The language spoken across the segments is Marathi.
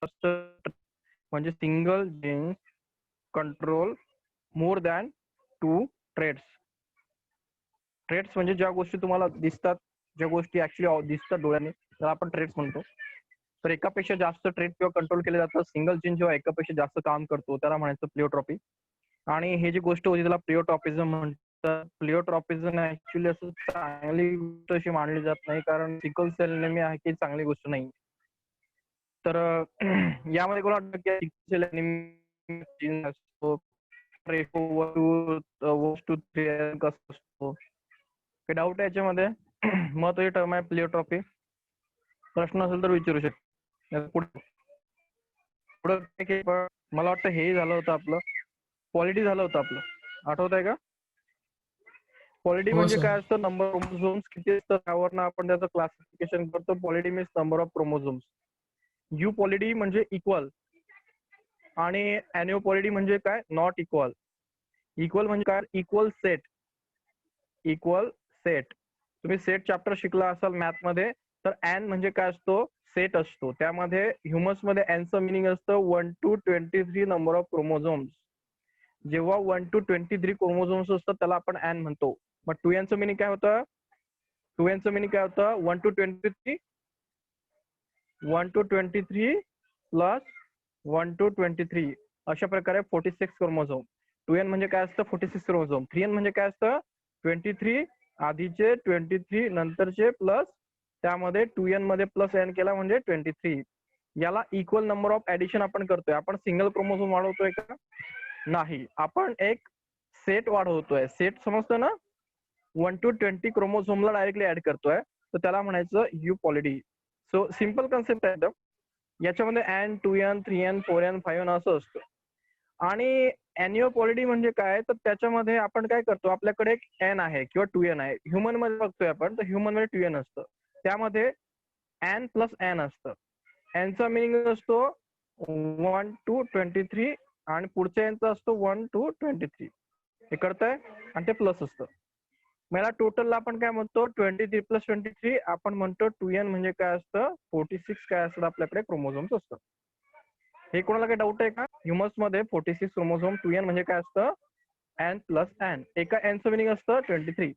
म्हणजे single genes control more than 2 traits. Traits म्हणजे ज्या गोष्टी तुम्हाला दिसतात, ज्या गोष्टी ऍक्च्युली दिसतात डोळ्याने, त्याला आपण ट्रेड्स म्हणतो. तर एकापेक्षा जास्त ट्रेड किंवा कंट्रोल केले जातात. सिंगल जीन जेव्हा एकापेक्षा जास्त काम करतो त्याला म्हणायचं प्लिओट्रॉपी. आणि हे जी गोष्ट होती त्याला प्लिओट्रॉपिझम म्हणतात. प्लिओट्रॉपिझम ऍक्च्युली असं चांगली गोष्ट अशी मानली जात नाही, कारण सिकल सेल एनिमिया आहे की चांगली गोष्ट नाही. तर यामध्ये कोणा वाटतं की सिकल सेल एनिमिया जीन असतो, कसं असतो, काही डाऊट आहे याच्यामध्ये? महत्वाची टर्म आहे प्लिओट्रॉपी. प्रश्न असेल तर विचारू शकतो. पुढे मला वाटतं हे झालं होतं आपलं, पॉलिटी झालं होतं आपलं, आठवत आहे का? पॉलिटी हो म्हणजे सर. काय असतं? नंबर ऑफ क्रोमोझोम्स किती असतं त्यावरनं आपण त्याचं क्लासिफिकेशन करतो. Polity means number of chromosomes. You polity म्हणजे इक्वल आणि एनिओपॉलिटी म्हणजे काय? Not equal. इक्वल म्हणजे काय? Equal set. Equal set. तुम्ही सेट चॅप्टर शिकला असाल मॅथ मध्ये, तर एन म्हणजे काय असतो? सेट असतो. त्यामध्ये ह्युमन्स मध्ये एनचं मिनिंग असतं 1 to 23 नंबर ऑफ क्रोमोझोम्स. जेव्हा 1 to 23 क्रोमोझोम्स असतात त्याला आपण एन म्हणतो. मग 2n चं मिनिंग काय होतं? 2n चं मिनिंग काय होतं? 1 to 23 1 to 23 प्लस 1 to 23 अशा प्रकारे 46 क्रोमोझोम. 2n म्हणजे काय असतं? 46 क्रोमोझोम. 3n म्हणजे काय असतं? 23 आधीचे 23 नंतरचे प्लस त्यामध्ये 2n मध्ये प्लस n केला म्हणजे 23. याला इक्वल नंबर ऑफ ऍडिशन आपण करतोय. आपण सिंगल क्रोमोझोम वाढवतोय का? नाही. आपण एक सेट वाढवतोय. सेट समजतं ना? 1 to 20 क्रोमोझोमला डायरेक्टली ऍड करतोय, तर त्याला म्हणायचं you polity. So simple concept आहे. याच्यामध्ये n, 2n, 3n, 4n, 5n असं असतं. आणि एनिओपॉलिटी म्हणजे काय? तर त्याच्यामध्ये आपण काय करतो? आपल्याकडे एक n आहे किंवा 2n आहे. ह्युमन मध्ये बघतोय आपण, तर ह्युमन मध्ये 2n असतं. त्यामध्ये n प्लस n असतं. n चा मिनिंग असतो 1 to 23 आणि पुढच्या n चा असतो 1 to 23. हे कळतंय? आणि ते प्लस असतं. मला टोटलला आपण काय म्हणतो? 23 प्लस 23 आपण म्हणतो 2n म्हणजे काय असतं? 46 काय असतं आपल्याकडे क्रोमोझोम्स असतं. हे कोणाला काही डाऊट आहे का? ह्युमन्स मध्ये 46 क्रोमोझोम. 2n म्हणजे काय असतं? n plus n. एका n चं मिनिंग असतं 23.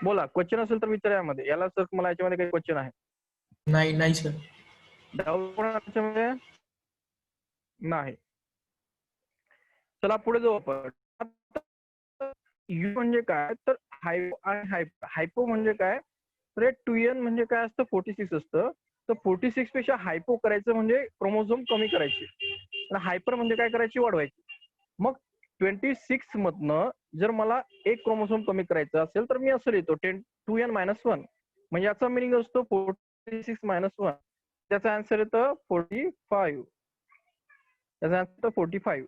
बोला, क्वेश्चन असेल तर विचारा यामध्ये. याला सर मला याच्यामध्ये काही क्वेश्चन आहे? नाही नाही सर. डाऊट कोणाला याच्यामध्ये? नाही. चला पुढे जाऊ आपण. यू म्हणजे काय? तर हायपो म्हणजे काय? तर 2n म्हणजे काय असतं? 46 असतं. तर 46 पेक्षा हायपो करायचं म्हणजे क्रोमोझोम कमी करायचे. आणि हायपर म्हणजे काय करायची? वाढवायची. मग 26 मधनं जर मला एक क्रोमोझोम कमी करायचं असेल तर मी असं लिहितो 2n मायनस 1. म्हणजे याचा मिनिंग असतो 46 मायनस 1. त्याचा आन्सर येतं 45. त्याचा आन्सर 45.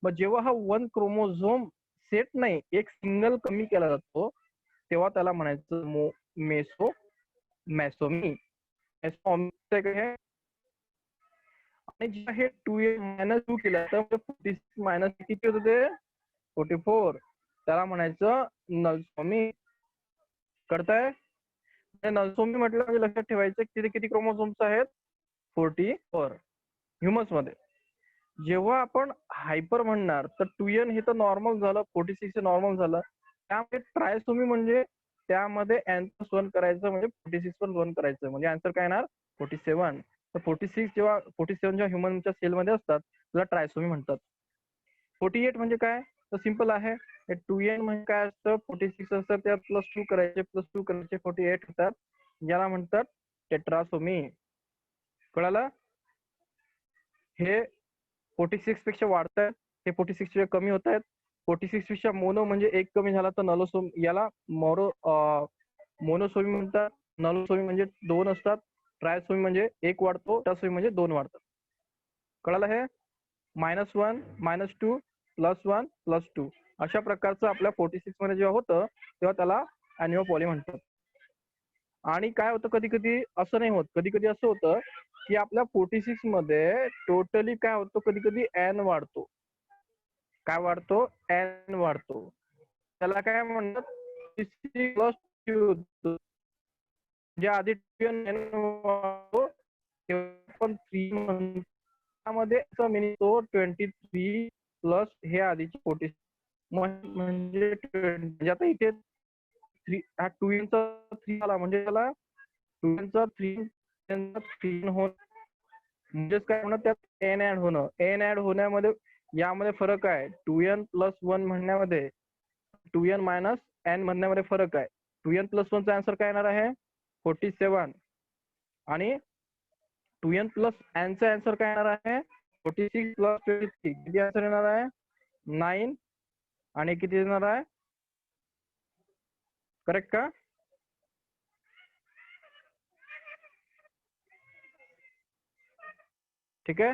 मग जेव्हा हा 1 क्रोमोझोम सेट नाही, एक सिंगल कमी केला जातो, तेव्हा त्याला म्हणायचं मेसोमॅसोमी. आणि जेव्हा हे 2n मायनस 2 केलं तर 46 मायनस किती होतं ते? 44. त्याला म्हणायचं नलसोमी. कळतंय? नलसोमी म्हटलं म्हणजे लक्षात ठेवायचं किती किती क्रोमोझोम्स आहेत? 44 ह्युमन्स मध्ये. जेव्हा आपण हायपर म्हणणार तर 2n हे तर नॉर्मल झालं, 46 हे नॉर्मल झालं. त्यामुळे ट्रायसोमी म्हणजे त्यामध्ये n प्लस 1 करायचं म्हणजे 46 पण 1 करायचं, म्हणजे आन्सर काय येणार? 47. तर 46 जेव्हा 47 जेव्हा ह्युमनच्या सेलमध्ये असतात त्याला ट्रायसोमी म्हणतात. 48 म्हणजे काय? तर सिंपल आहे. 2n म्हणजे काय असतं? 46 असतं, त्यात प्लस 2 करायचे, प्लस 2 करायचे, 48 होतात. याला म्हणतात टेट्रासोमी. कळालं? हे 46 पेक्षा वाढतायत, हे 46 पेक्षा कमी होत आहेत. 46 पेक्षा मोनो म्हणजे एक कमी झाला तर नलोसोमी, याला मोनोसोमी म्हणतात. नलोसोमी म्हणजे 2 असतात. ट्रायसोमी म्हणजे 1 वाढतो, टेट्रासोमी म्हणजे 2 वाढतात. कळालं हे? -1, -2, +1, +2 अशा प्रकारचं आपल्या 46 मध्ये जेव्हा होतं तेव्हा त्याला एनिओपॉली म्हणतात. आणि काय होतं, कधी कधी असं नाही होत, कधी कधी असं होतं की आपल्या 46 मध्ये टोटली काय होतं, कधी कधी n वाढतो. काय वाढतो? n वाढतो. त्याला काय म्हणतात? म्हणजे आधी 2n वाढतो आपण 3 मध्ये मिनिंग तो 23 प्लस हे आधीची 40 म्हणजे 20. आता इथे 3 हा 2n चा 3 आला म्हणजे त्याला 2n चा 3 होणं म्हणजेच काय होणं त्यात n ऍड होणं. n ऍड होण्यामध्ये यामध्ये फरक आहे. 2n plus 1 म्हणण्यामध्ये 2n minus n म्हणण्यामध्ये फरक आहे. 2n प्लस 1 चा आन्सर काय येणार आहे 47 आणि 2n प्लस n चा आन्सर काय येणार आहे 46 प्लस 23 किती आन्सर येणार आहे 9 आणि किती येणार आहे करेक्ट का? ठीक आहे.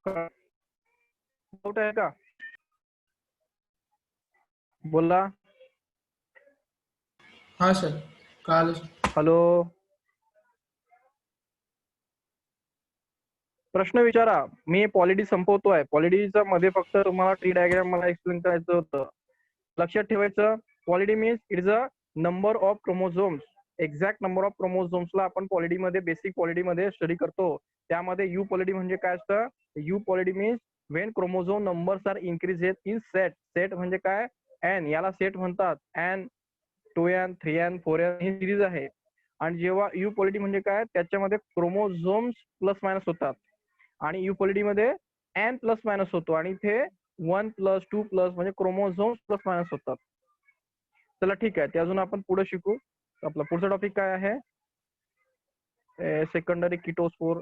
डाऊट आहे का? बोला. हाँ सर कळालं. हॅलो, प्रश्न विचारा. मी पॉलिटी संपवतोय. पॉलिटीच्या मध्ये फक्त तुम्हाला ट्री डायग्राम मला एक्सप्लेन करायचं होतं. लक्षात ठेवायचं ploidy means it is a number of chromosomes. Exact number of क्रोमोझोम्सला आपण पॉलिटी मध्ये बेसिक पॉलिटी मध्ये स्टडी करतो. त्यामध्ये यू पॉलिटी म्हणजे काय असतं euploidy means when chromosome numbers are increases in set. Set म्हणजे काय एन, याला सेट म्हणतात. एन 2n 3n 4n ही सिरीज आहे. आणि जेव्हा यू पॉलिटी म्हणजे काय त्याच्यामध्ये क्रोमोझोम्स प्लस मायनस होतात आणि यू पॉलिटी मध्ये एन प्लस मायनस होतो आणि इथे 1 प्लस 2 प्लस म्हणजे क्रोमोझोम्स प्लस मायनस होतात. चला ठीक आहे ते अजून आपण पुढे शिकू. आपला पुढचा टॉपिक काय आहे सेकंडरी किटोस्पोर.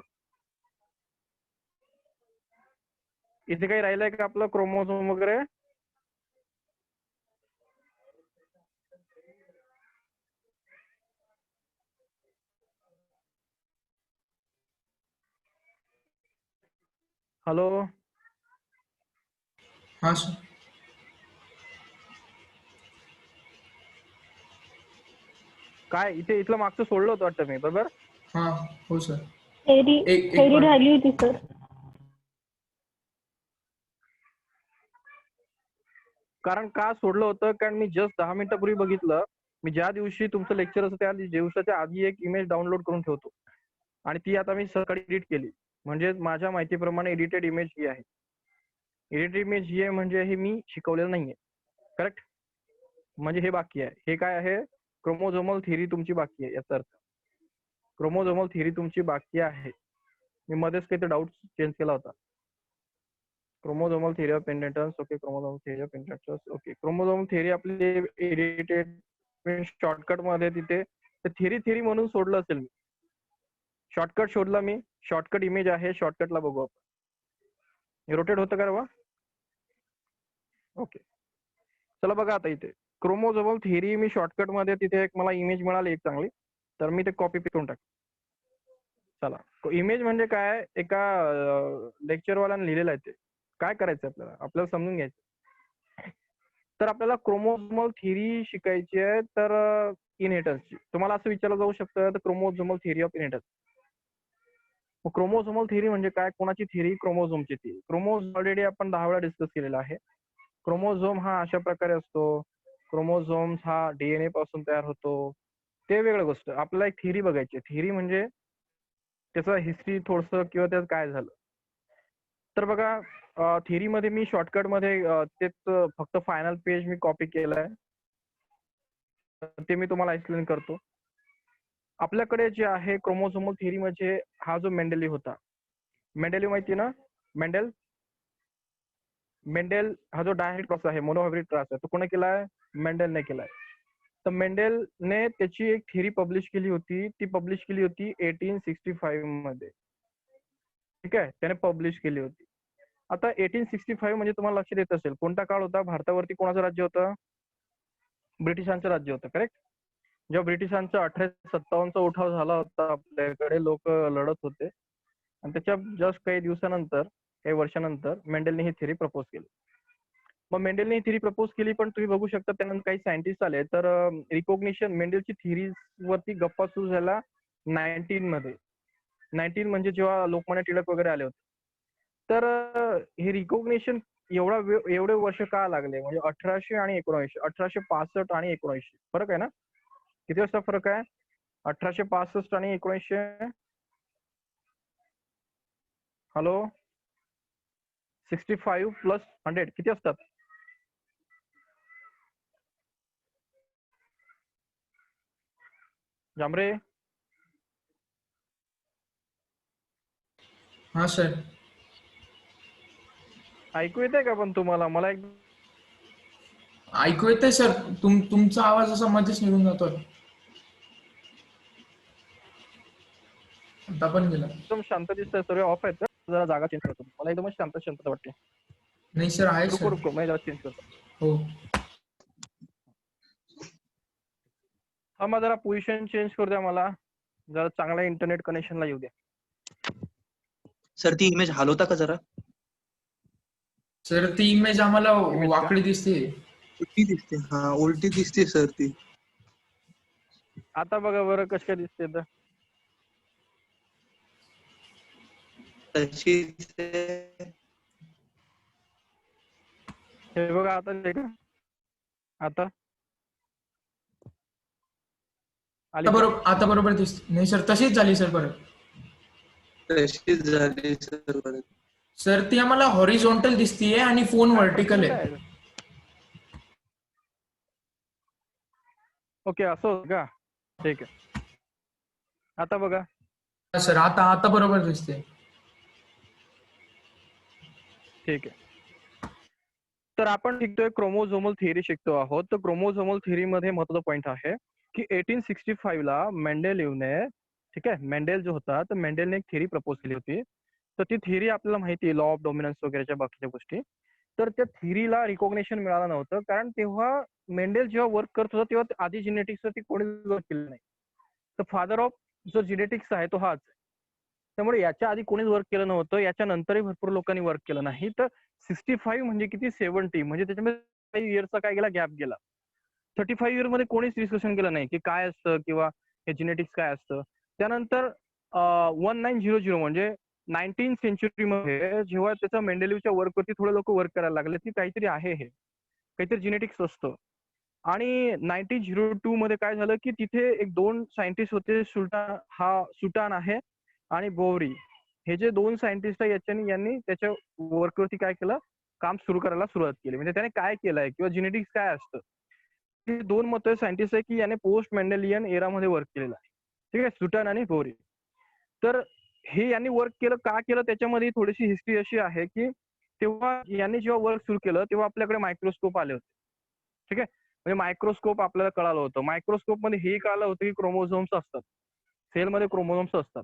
इथे काही राहिलंय का आपलं क्रोमोझोम वगैरे? हॅलो, हाँ सर. काय इथे इथलं मागचं सोडलं होतं वाटतं मी बरोबर. हाँ हो सर. थेरी एक थेरी बार राहिली होती सर. कारण का सोडलं होतं कारण मी जस्ट 10 मिनिटापूर्वी बघितलं. मी ज्या दिवशी तुमचं लेक्चर असतं त्या दिवसाच्या आधी एक इमेज डाउनलोड करून ठेवतो आणि ती आता मी सकाळी एडिट केली. म्हणजे माझ्या माहितीप्रमाणे एडिटेड इमेज ही आहे. एडिटेड इमेज ही आहे म्हणजे हे मी शिकवलेलं नाहीये. करेक्ट. म्हणजे हे बाकी आहे. हे काय आहे क्रोमोझोमल थिअरी तुमची बाकी आहे याचा अर्थ. क्रोमोझोमल थिअरी तुमची बाकी आहे. मी मध्येच काही डाऊट चेंज केला होता. Chromosomal theory of inheritance. Okay, chromosomal theory of inheritance. Okay, chromosomal theory आपली एडिटेड शॉर्टकट मध्ये तिथे थिअरी म्हणून सोडलं असेल मी. शॉर्टकट शोधला मी. शॉर्टकट इमेज आहे. शॉर्टकटला बघू आपण. रोटेट होतं का रे? ओके, चला बघा आता इथे क्रोमोझोमल थिअरी मी शॉर्टकट मध्ये तिथे एक मला इमेज मिळाली एक चांगली तर मी ते कॉपी पेस्ट करून टाकतो. चला, इमेज म्हणजे काय एका लेक्चरवाल्याने लिहिलेलं आहे. ते काय करायचं आपल्याला समजून घ्यायचं. तर आपल्याला क्रोमोझोमल थिअरी शिकायची आहे तर इनहेरिटन्सची. तुम्हाला असं विचारलं जाऊ शकतं तर chromosomal theory of inheritance. Chromosomal theory म्हणजे काय कोणाची थिअरी क्रोमोझोमची थिअरी. क्रोमोझोम ऑलरेडी आपण 10 वेळा डिस्कस केलेला आहे. क्रोमोझोम हा अशा प्रकारे असतो. क्रोमोझोम्स हा डीएनए पासून तयार होतो. ते वेगळं गोष्ट. आपल्याला एक थिअरी बघायची. थिअरी म्हणजे त्याचं हिस्ट्री थोडंसं किंवा त्यात काय झालं. तर बघा थिअरी मध्ये मी शॉर्टकट मध्ये तेच फक्त फायनल पेज मी कॉपी केलंय ते मी तुम्हाला एक्सप्लेन करतो. आपल्याकडे जे आहे क्रोमोझोमल थिअरी म्हणजे हा जो मेंडेली होता. मेंडेली माहिती ना? मेंडेल हा जो डायरेक्ट क्रॉस आहे मोनोहायब्रिड क्रॉस आहे तो कोणी केलाय? मेंडेलने केलाय. तर मेंडेलने त्याची एक थिअरी पब्लिश केली होती. ती पब्लिश केली होती 1865 मध्ये. ठीक आहे, त्याने पब्लिश केली होती. आता 1865 म्हणजे तुम्हाला लक्षात येत असेल कोणता काळ होता? भारतावरती कोणाचं राज्य होतं? ब्रिटिशांचं राज्य होतं. करेक्ट. जेव्हा ब्रिटिशांचा 1857चा उठाव झाला होता आपल्याकडे लोक लढत होते आणि त्याच्या जस्ट काही दिवसानंतर काही वर्षानंतर मेंडेलने ही थिअरी प्रपोज केली. मग मेंडेलने ही थिअरी प्रपोज केली पण तुम्ही बघू शकता त्यानंतर काही सायंटिस्ट आले तर रिकॉग्निशन मेंडेलची थिअरी वरती गप्पा सुरू झाला 19 मध्ये. 19 म्हणजे जेव्हा लोकमान्य टिळक वगैरे आले होते. तर हे रिकॉग्निशन एवढे वर्ष का लागले म्हणजे 1800 आणि 1900. 1865 आणि 1900 फरक आहे ना? किती वर्षाचा फरक आहे? 1865 आणि 1900 हॅलो 65 प्लस 100 किती असतात? जांभरे हा सर. ऐकू येते का पण तुम्हाला? मला एक ऐकू येतंय सर. तुमचा आवाज असा मध्येच निघून जातोय. आता पण गेला. एकदम शांत दिसतंय, सर्व ऑफ आहेत. जरा जागा चेंज करतो. मला एकदमच शांत शांतता वाटते. नाही सर, आहे रुको सर. रुको मैं जरा चेंज करतो. हो. हा मग जरा पोझिशन चेंज करू द्या मला. जरा चांगला इंटरनेट कनेक्शनला येऊ द्या. सर ती इमेज हलवता का जरा? सर ती इमेज आम्हाला Image का? वाकडी दिसते. उलटी दिसते. हा उलटी दिसते सर ती. आता बघा बरं कशी काय दिसते तर. तशीच हे बघा आता आहे का? आता आली का? आता बरोबर दिसते. नाही सर, तशीच झाली सर परत. तशीच झाली सर परत. सर ती आम्हाला हॉरिझॉन्टल दिसतीये आणि फोन व्हर्टिकल आहे. ओके असं होतं का? ठीक आहे. आता बघा. हा सर, आता बरोबर दिसते. ठीक आहे. तर आपण शिकतोय क्रोमोझोमल थिअरी शिकतो आहोत. तर क्रोमोझोमल थिअरी मध्ये महत्त्वाचा पॉईंट आहे की 1865 ला मेंडेलिव्हने, ठीक आहे, मेंडेल जो होता तर मेंडेलने एक थिअरी प्रपोज केली होती. तर ती थिअरी आपल्याला माहिती आहे, लॉ ऑफ डॉमिनन्स वगैरेच्या बाकीच्या गोष्टी. तर त्या थिअरीला रिकॉग्निशन मिळालं नव्हतं, कारण तेव्हा मेंडेल जेव्हा वर्क करत होता तेव्हा आधी जिनेटिक्सवरती कोणीच वर्क केलं नाही. तर फादर ऑफ जो जिनेटिक्स आहे तो हाच. त्यामुळे याच्या आधी कोणीच वर्क केलं नव्हतं. याच्या नंतरही भरपूर लोकांनी वर्क केलं नाही. तर 65 म्हणजे किती? 70 म्हणजे त्याच्यामध्ये 5 इयर्सचा काय गेला? गॅप गेला. 35 इयर मध्ये कोणीच डिस्कशन केलं नाही की काय असतं किंवा हे जिनेटिक्स काय असतं. त्यानंतर 1900 म्हणजे 19th सेंचुरीमध्ये जेव्हा त्याचा मेंडेलिव्हच्या वर्कवरती थोडे लोक वर्क करायला लागले की काहीतरी आहे, हे काहीतरी जिनेटिक्स असतं. आणि 1902 मध्ये काय झालं की तिथे एक 2 सायंटिस्ट होते, सुटान आहे आणि बोवरी. हे जे 2 सायंटिस्ट आहे यांनी त्याच्या वर्कवरती काय केलं? काम सुरू करायला सुरुवात केली. म्हणजे त्याने काय केलंय किंवा जिनेटिक्स काय असतं, हे 2 मत सायंटिस्ट आहे की याने पोस्ट मेंडेलियन एरामध्ये वर्क केलेलं आहे. ठीक आहे, सुटान आणि बोवरी. तर हे यांनी वर्क केलं का केलं त्याच्यामध्ये थोडीशी हिस्ट्री अशी आहे की तेव्हा यांनी जेव्हा वर्क सुरू केलं तेव्हा आपल्याकडे मायक्रोस्कोप आले होते. ठीक आहे, म्हणजे मायक्रोस्कोप आपल्याला कळालं होतं. मायक्रोस्कोप मध्ये हे कळालं होतं की क्रोमोझोम्स असतात, सेलमध्ये क्रोमोझोम्स असतात.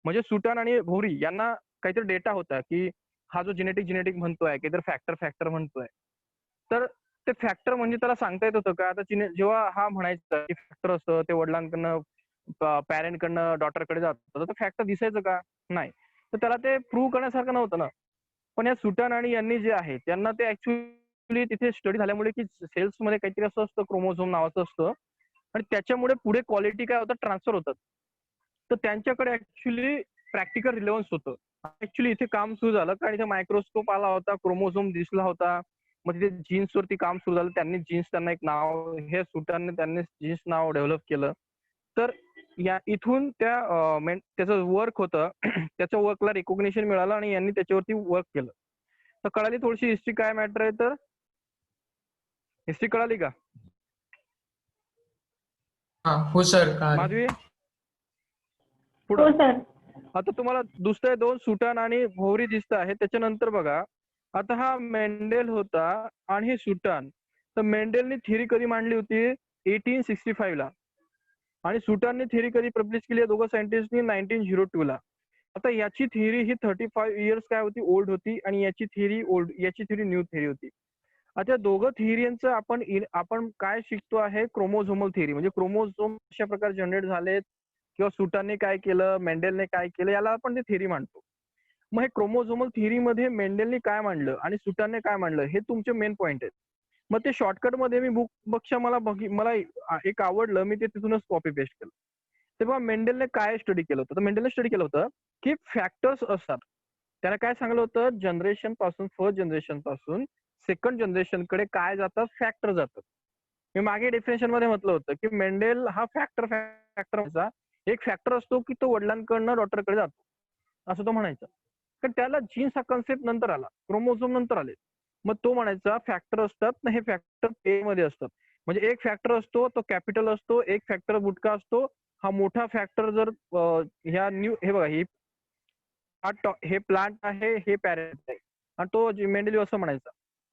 म्हणजे सुटान आणि भोवरी यांना काहीतरी डेटा होता की हा जो जेनेटिक म्हणतोय, काहीतरी फॅक्टर म्हणतोय. तर ते फॅक्टर म्हणजे त्याला सांगता येत होतं का? आता जेव्हा हा म्हणायचा की फॅक्टर असतं ते वडिलांकडनं पॅरेंटकडनं डॉटरकडे जातं, तर फॅक्टर दिसायचं का? नाही. तर त्याला ते प्रूव्ह करण्यासारखं नव्हतं ना. पण या सुटान आणि यांनी जे आहे त्यांना ते ऍक्च्युअली तिथे स्टडी झाल्यामुळे की सेल्स मध्ये काहीतरी असं असतं, क्रोमोझोम नावाचं असतं, आणि त्याच्यामुळे पुढे क्वालिटी काय होतं? ट्रान्सफर होतात. तर त्यांच्याकडे ऍक्च्युली प्रॅक्टिकल रिलेव्हन्स होतं. ऍक्च्युली इथे काम सुरू झालं कारण इथे मायक्रोस्कोप आला होता, क्रोमोझोम दिसला होता. मग तिथे जीन्स वरती काम सुरू झालं. त्यांनी जीन्स, त्यांना एक नाव, हे सुटानने त्यांनी जीन्स नाव डेव्हलप केलं. तर या इथून त्याचं वर्क होतं त्याच्या वर्कला रिकॉग्निशन मिळालं आणि यांनी त्याच्यावरती वर्क केलं. तर कळाली थोडीशी हिस्ट्री काय मॅटर आहे? तर हिस्ट्री कळाली का हा हो सर. माधवी? हो पुढं सर. आता तुम्हाला दुसरे 2 सुटान आणि भोवरी दिसत आहे. त्याच्यानंतर बघा, आता हा मेंडेल होता आणि हे सुटान. तर मेंडेलने थिअरी कधी मांडली होती? 1865 ला. आणि सुटानने थिअरी कधी पब्लिश केली? दोघं सायंटिस्टनी 1902 ला. आता याची थिअरी ही 35 इयर्स काय होती? ओल्ड होती. आणि याची थिअरी न्यू थिअरी होती. आता दोघं थिअरींचं आपण काय शिकतो आहे? Chromosomal theory. म्हणजे क्रोमोझोम कशा प्रकारे जनरेट झालेत किंवा सुटानने काय केलं, मेंडेलने काय केलं, याला आपण ते थिअरी मांडतो. मग हे क्रोमोझोमल थिअरीमध्ये मेंडेलने काय मांडलं आणि सुटानने काय मांडलं, हे तुमचे मेन पॉईंट आहेत. मग ते शॉर्टकट मध्ये मी बुक बघशा मला एक आवडलं, मी ते तिथूनच कॉपी पेस्ट केलं. तेव्हा मेंडेलने काय स्टडी केलं होतं? तर मेंडेलने स्टडी केलं होतं की फॅक्टर्स असतात. त्याला काय सांगलं होतं? फर्स्ट जनरेशन पासून सेकंड जनरेशन कडे काय जातात? फॅक्टर जातात. मी मागे डेफिनेशन मध्ये म्हटलं होतं की मेंडेल हा फॅक्टर एक फॅक्टर असतो की तो वडिलांकडनं डॉक्टरकडे जातो, असं तो म्हणायचा. कारण त्याला जीन्स हा कन्सेप्ट नंतर आला, क्रोमोझोम नंतर आले. मग तो म्हणायचा फॅक्टर असतात ना, हे फॅक्टर पे मध्ये असतात. म्हणजे एक फॅक्टर असतो तो कॅपिटल असतो, एक फॅक्टर बुटका असतो. हा मोठा फॅक्टर जर ह्या हे बघा हे प्लांट आहे, हे पॅरेंट आहे. आणि तो मेंडेलिव्ह असं म्हणायचा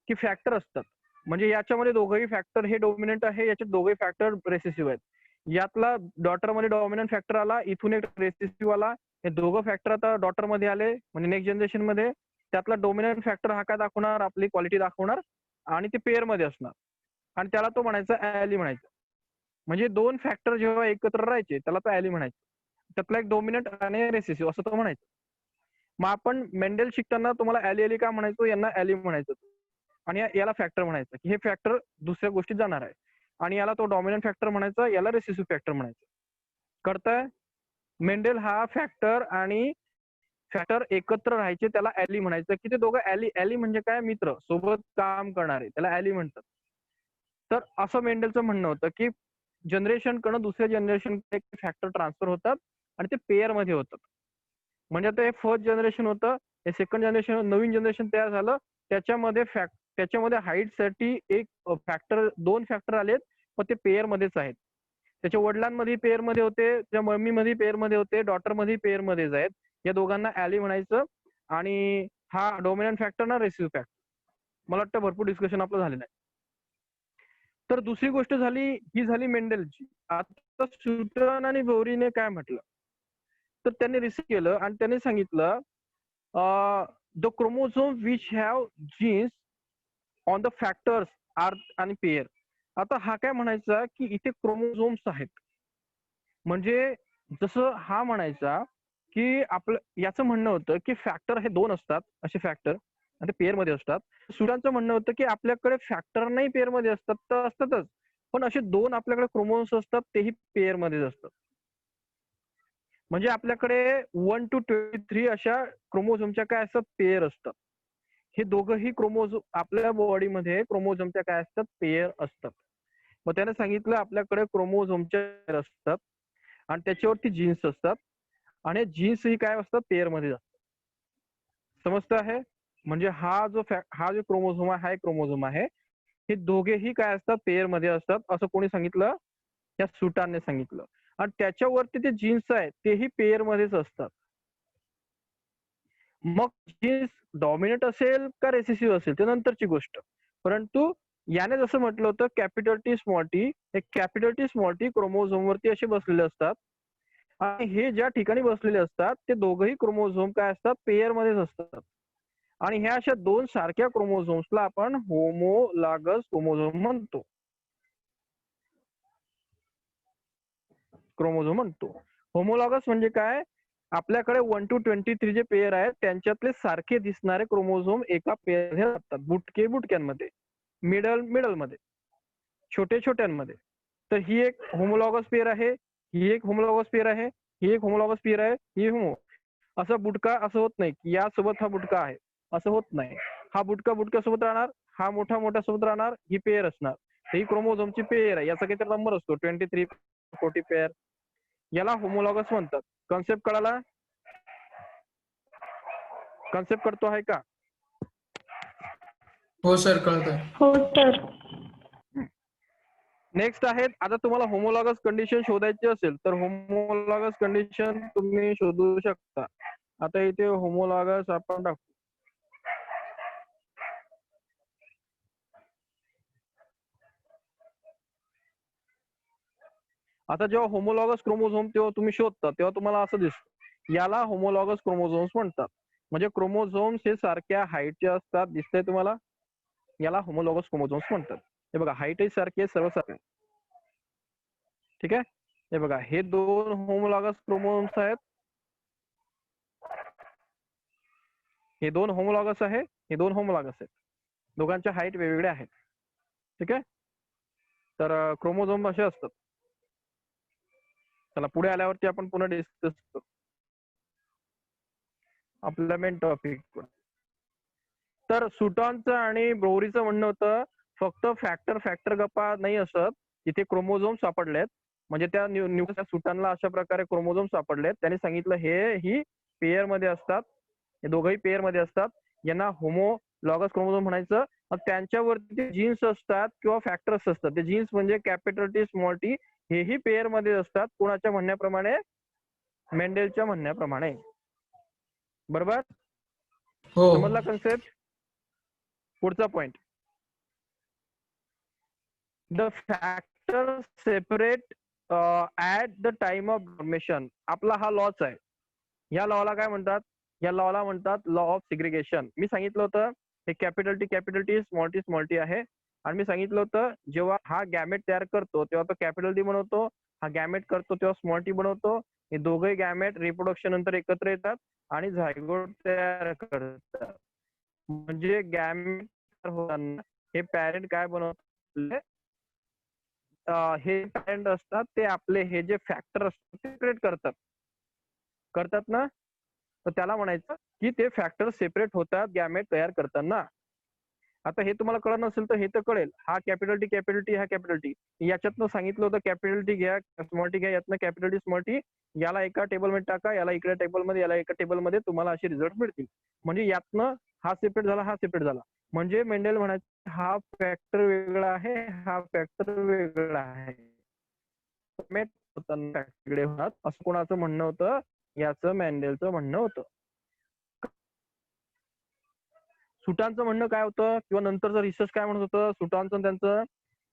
की फॅक्टर असतात. म्हणजे याच्यामध्ये दोघंही फॅक्टर हे डॉमिनंट आहे, याच्यात दोघंही फॅक्टर रेसेसिव्ह आहेत. यातला डॉटर मध्ये डॉमिनंट फॅक्टर आला, इथून एक रेसेसिव्ह आला. हे दोघं फॅक्टर आता डॉटर मध्ये आले, म्हणजे नेक्स्ट जनरेशन मध्ये. त्यातला डॉमिनंट फॅक्टर हा काय दाखवणार, आपली क्वालिटी दाखवणार आणि ते पेअर मध्ये असणार. आणि त्याला तो म्हणायचा ॲली म्हणायचा. म्हणजे दोन फॅक्टर जेव्हा एकत्र राहायचे त्याला तो ॲली म्हणायचा. त्यातला एक डॉमिनंट आणि रेसेसिव्ह असं तो म्हणायचं. मग आपण मेंडेल शिकताना तुम्हाला ॲली का म्हणायचो, यांना ॲली म्हणायचं आणि याला फॅक्टर म्हणायचं की हे फॅक्टर दुसऱ्या गोष्टीत जाणार आहे. आणि याला तो डॉमिनंट फॅक्टर म्हणायचा, याला रेसेसिव्ह फॅक्टर म्हणायचं. कळतंय? मेंडेल हा फॅक्टर आणि फॅक्टर एकत्र राहायचे त्याला ॲली म्हणायचं, की ते दोघं ॲली म्हणजे काय, मित्र, सोबत काम करणारे, त्याला ॲली म्हणतात. तर असं मेंडेलचं म्हणणं होतं की जनरेशन कडून दुसऱ्या जनरेशन फॅक्टर ट्रान्सफर होतात आणि ते पेअर मध्ये होतात. म्हणजे आता हे फर्स्ट जनरेशन होतं, हे सेकंड जनरेशन, नवीन जनरेशन तयार झालं. त्याच्यामध्ये हाईट साठी एक फॅक्टर, दोन फॅक्टर आलेत, पण ते पेअर मध्येच आहेत. त्याच्या वडिलांमध्ये पेअर मध्ये होते, त्या मम्मीमध्ये पेअर मध्ये होते, डॉटर मध्ये पेअर मध्येच आहेत. या दोघांना ॲली म्हणायचं. आणि हा डॉमिनंट फॅक्टर ना रेसिव्ह फॅक्टर. मला वाटतं भरपूर डिस्कशन आपलं झालेलं आहे. तर दुसरी गोष्ट झाली, ही झाली मेंडेलची. आता सुटन आणि बोरीने काय म्हटलं, तर त्यांनी रिसर्च केलं आणि त्यांनी सांगितलं the chromosome which have genes on the factors are आणि पेअर. आता हा काय म्हणायचा की इथे क्रोमोझोम्स आहेत. म्हणजे जसं हा म्हणायचा की आपलं याचं म्हणणं होतं की फॅक्टर हे दोन असतात, असे फॅक्टर आणि ते पेअर मध्ये असतात. सुडांचं म्हणणं होतं की आपल्याकडे फॅक्टर नाही पेअर मध्ये असतात, तर असतातच, पण असे दोन आपल्याकडे क्रोमोझोम्स असतात, तेही पेअर मध्येच असतात. म्हणजे आपल्याकडे 1 to 23 अशा क्रोमोझोमच्या काय असतात, पेअर असतात. हे दोघंही क्रोमोझोम आपल्या बॉडीमध्ये क्रोमोझोमच्या काय असतात, पेअर असतात. मग त्याने सांगितलं आपल्याकडे क्रोमोझोमच्या पेअर असतात आणि त्याच्यावरती जीन्स असतात आणि जीन्स ही काय असतात, पेअर मध्ये असतात. समजतं आहे? म्हणजे हा जो क्रोमोझोम आहे, हा एक क्रोमोझोम आहे, हे दोघेही काय असतात, पेअर मध्ये असतात. असं कोणी सांगितलं? या सुटानने सांगितलं. आणि त्याच्यावरती ते जीन्स आहे तेही पेअर मध्येच असतात. मग जीन्स डॉमिनेट असेल का रेसेसिव्ह असेल ते नंतरची गोष्ट. परंतु याने जसं म्हटलं होतं कॅपिटल टी स्मॉल टी, हे capital T small T chromosome वरती असे बसलेले असतात आणि हे ज्या ठिकाणी बसलेले असतात ते दोघंही क्रोमोझोम काय असतात, पेअर मध्येच असतात. आणि ह्या अशा दोन सारख्या क्रोमोझोम्सला आपण होमोलागस क्रोमोझोम म्हणतो. होमोलॉगस म्हणजे काय, आपल्याकडे 1 to 23 जे पेअर आहेत त्यांच्यातले सारखे दिसणारे क्रोमोझोम एका पेअर मध्ये असतात. बुटक्यांमध्ये, मिडल मध्ये, छोट्यांमध्ये. तर ही एक होमोलॉगस पेअर आहे, ही एक होमोलॉगस पेअर आहे, ही एक होमोलॉगस पेअर आहे, ही असं बुटका असं होत नाही की यासोबत हा बुटका आहे, असं होत नाही. हा बुटका सोबत राहणार, हा मोठा सोबत राहणार, ही पेअर असणार. ही क्रोमोझोमची पेअर आहे, याचा काहीतरी नंबर असतो 23, 40 पेअर. याला होमोलॉगस म्हणतात. कॉन्सेप्ट कळाला? कॉन्सेप्ट करतो आहे का? हो सर, कळतंय. हो सर. नेक्स्ट आहे, आता तुम्हाला होमोलॉगस कंडिशन शोधायची असेल तर होमोलॉगस कंडिशन तुम्ही शोधू शकता. आता इथे होमोलॉगस आपण टाकू. आता जेव्हा होमोलॉगस क्रोमोझोम तेव्हा तुम्ही शोधता तेव्हा तुम्हाला असं दिसतं, याला होमोलॉगस क्रोमोझोम्स म्हणतात. म्हणजे क्रोमोझोम्स हे सारख्या हाईटचे असतात. दिसतंय तुम्हाला? याला होमोलॉगस क्रोमोझोम्स म्हणतात. हे बघा, हाईटही सारखी आहे, सर्व सारखे. ठीक आहे? हे बघा, हे दोन होमोलॉगस क्रोमोझोम्स आहेत, हे दोन होमोलॉगस आहे, हे दोन होमोलॉगस आहेत. दोघांच्या हाईट वेगवेगळ्या आहेत. ठीक आहे? तर क्रोमोझोम असे असतात. चला पुढे आल्यावरती आपण पुन्हा डिस्कस करू आपल्या मेन टॉपिक. तर सुटॉनचं आणि ब्रोरीचं म्हणणं होतं फक्त फॅक्टर गप्पा नाही असत, इथे क्रोमोझोम सापडलेत. म्हणजे त्या सुटानला अशा प्रकारे क्रोमोझोम सापडलेत. त्यांनी सांगितलं ही पेअर मध्ये असतात. हे दोघंही पेअर मध्ये असतात. यांना होमोलॉगस क्रोमोझोम म्हणायचं. मग त्यांच्यावरती जीन्स असतात किंवा फॅक्टर्स असतात. ते जीन्स म्हणजे कॅपिटल टी स्मॉल टी हेही पेअर मध्ये असतात. कोणाच्या म्हणण्याप्रमाणे? मेंडेलच्या म्हणण्याप्रमाणे. बरोबर? हो. समजला कन्सेप्ट? पुढचा point. The factor separate at the time of formation. आपला हा लॉच आहे. या लॉला काय म्हणतात? या लॉला म्हणतात लॉ ऑफ सिग्रिगेशन. मी सांगितलं होतं हे कॅपिटल टी स्मॉल टी आहे. आणि मी सांगितलं होतं जेव्हा हा गॅमेट तयार करतो तेव्हा तो कॅपिटल टी बनवतो. हा गॅमेट करतो तेव्हा स्मॉल टी बनवतो. हे दोघे गॅमेट रिप्रोडक्शन नंतर एकत्र येतात आणि झायगोट तयार करतात. म्हणजे गॅमेट होताना हे पॅरेंट काय बनवतात? हे पॅरेंट असतात ते आपले हे जे फॅक्टर असतात ते सेपरेट करतात ना. तर त्याला म्हणायचं की ते फॅक्टर सेपरेट होतात गॅमेट तयार करताना. आता हे तुम्हाला कळत नसेल तर हे तर कळेल. हा कॅपिटल टी हा कॅपिटल टी. याच्यातनं सांगितलं होतं कॅपिटल टी घ्या स्मॉल टी घ्या. यातनं कॅपिटल टी स्मॉल टी याला एका टेबलमध्ये टाका, याला इकडे टेबलमध्ये, याला एका टेबलमध्ये, तुम्हाला असे रिझल्ट मिळतील. म्हणजे यातनं हा सेपरेट झाला, हा सेपरेट झाला. म्हणजे मेंडेल म्हणायचं हा फॅक्टर वेगळा आहे, हा फॅक्टर वेगळा आहे. वेगळे होतात असं कोणाचं म्हणणं होतं? याचं मेंडेलचं म्हणणं होतं. सुटांचं म्हणणं काय होतं किंवा नंतरचं रिसर्च काय म्हणत होतं सुटांचं त्यांचं,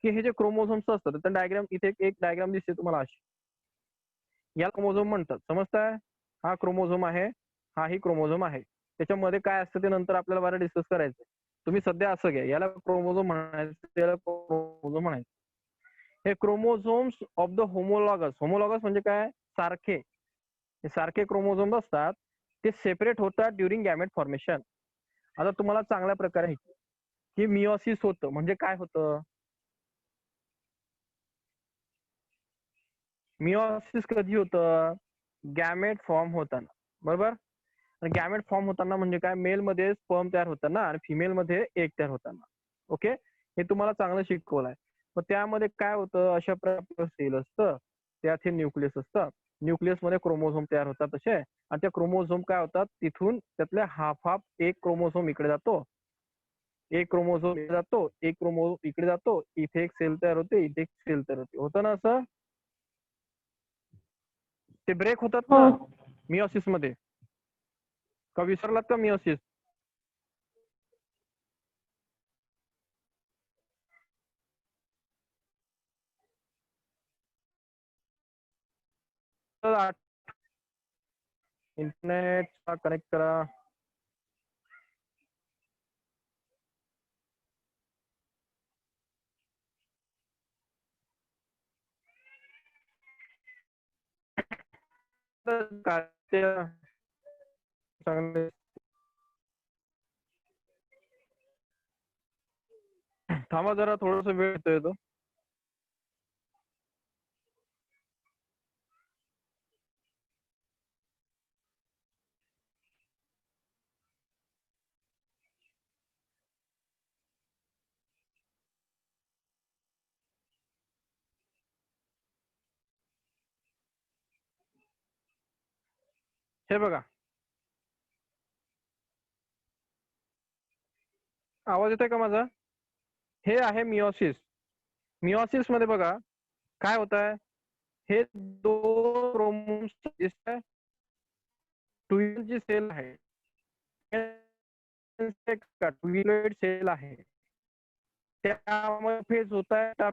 की हे जे क्रोमोझोम्स असतात तर डायग्राम इथे एक डायग्राम दिसते तुम्हाला अशी. याला क्रोमोझोम म्हणतात. समजताय? हा क्रोमोझोम आहे, हाही क्रोमोझोम आहे. त्याच्यामध्ये काय असतं ते नंतर आपल्याला बरं डिस्कस करायचं. तुम्ही सध्या असं घ्या, याला क्रोमोझोम म्हणायचं, याला क्रोमोझोम म्हणायचं. हे chromosomes of the homologous. Homologous म्हणजे काय? सारखे. हे सारखे क्रोमोझोम असतात ते सेपरेट होतात ड्युरिंग गॅमेट फॉर्मेशन. आता तुम्हाला चांगल्या प्रकारे की मिओसिस होतं म्हणजे काय होतं? मिओसिस कधी होतं? गॅमेट फॉर्म होताना. बरोबर? गॅमेट फॉर्म होताना म्हणजे काय? मेल मध्ये स्पर्म तयार होताना आणि फिमेल मध्ये एग तयार होताना. ओके, हे तुम्हाला चांगलं शिकवलं आहे. मग त्यामध्ये काय होतं? अशा प्रकारचं सेल असतं, त्यात हे न्यूक्लियस असतं. न्यूक्लियस मध्ये क्रोमोझोम तयार होतात तसे. आणि त्या क्रोमोझोम काय होतात? तिथून त्यातले हाफ एक क्रोमोझोम इकडे जातो, एक क्रोमोझोम इकडे जातो, एक क्रोमोझोम इकडे जातो, इथे एक सेल तयार होते, इथे एक सेल तयार होते. होतं ना असं? ते ब्रेक होतात ना मिओसिस मध्ये. का विसरलात का मिओसिस? इंटरनेट कनेक्ट करा. चांगले थांबा जरा, थोडस वेळ येतोय तो. हे बघा, आवाज येतोय का माझा? हे आहे मिओसिस. मिओसिस मध्ये बघा काय होत आहे. हे दोन क्रोमोझोम्स दिसत ट्विलची सेल आहे, ट्विलॉइड सेल आहे. त्यामध्ये फेज होत आहे,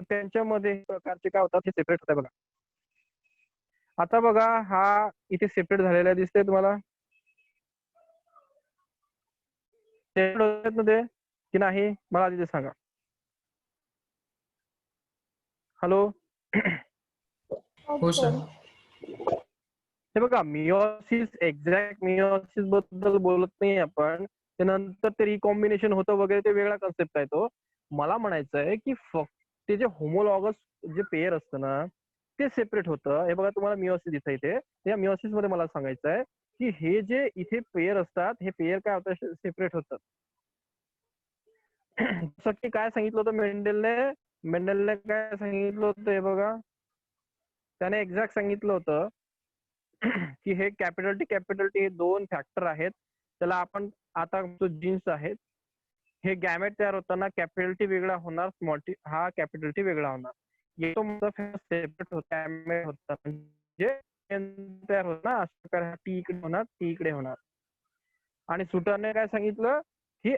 त्यांच्यामध्ये प्रकारचे काय होतात हे सेपरेट होत आहे. बघा आता बघा, हा इथे सेपरेट झालेला दिसतंय तुम्हाला मध्ये की नाही? मला आधी ते सांगा. हॅलो. हो सर. हे बघा, मिओसिस, एक्झॅक्ट मिओसिस बद्दल बोलत नाही आपण. त्यानंतर ते रिकॉम्बिनेशन होतं वगैरे, ते वेगळा कन्सेप्ट आहे तो. मला म्हणायचं आहे की फक्त ते जे होमोलॉगस जे पेअर असतं ना ते सेपरेट होतं. हे बघा तुम्हाला मिओसिस दिसतं इथे. या मिओसिस मध्ये मला सांगायचं आहे की हे जे इथे पेअर असतात हे पेअर काय होतं? सेपरेट होतात. जसं की काय सांगितलं होतं मेंडेलने काय सांगितलं होतं? हे बघा, त्याने एक्झॅक्ट सांगितलं होतं की हे कॅपिटल टी हे दोन फॅक्टर आहेत. त्याला आपण आता जो जीन्स आहेत हे गॅमेट तयार होताना कॅपिटल टी वेगळा होणार, स्मॉल टी हा कॅपिटल टी वेगळा होणार. येतो सेपरेट होता म्हणजे तयार होत ना, अशा प्रकारे टी इकडे होणार, टी इकडे होणार. आणि सुटरने काय सांगितलं की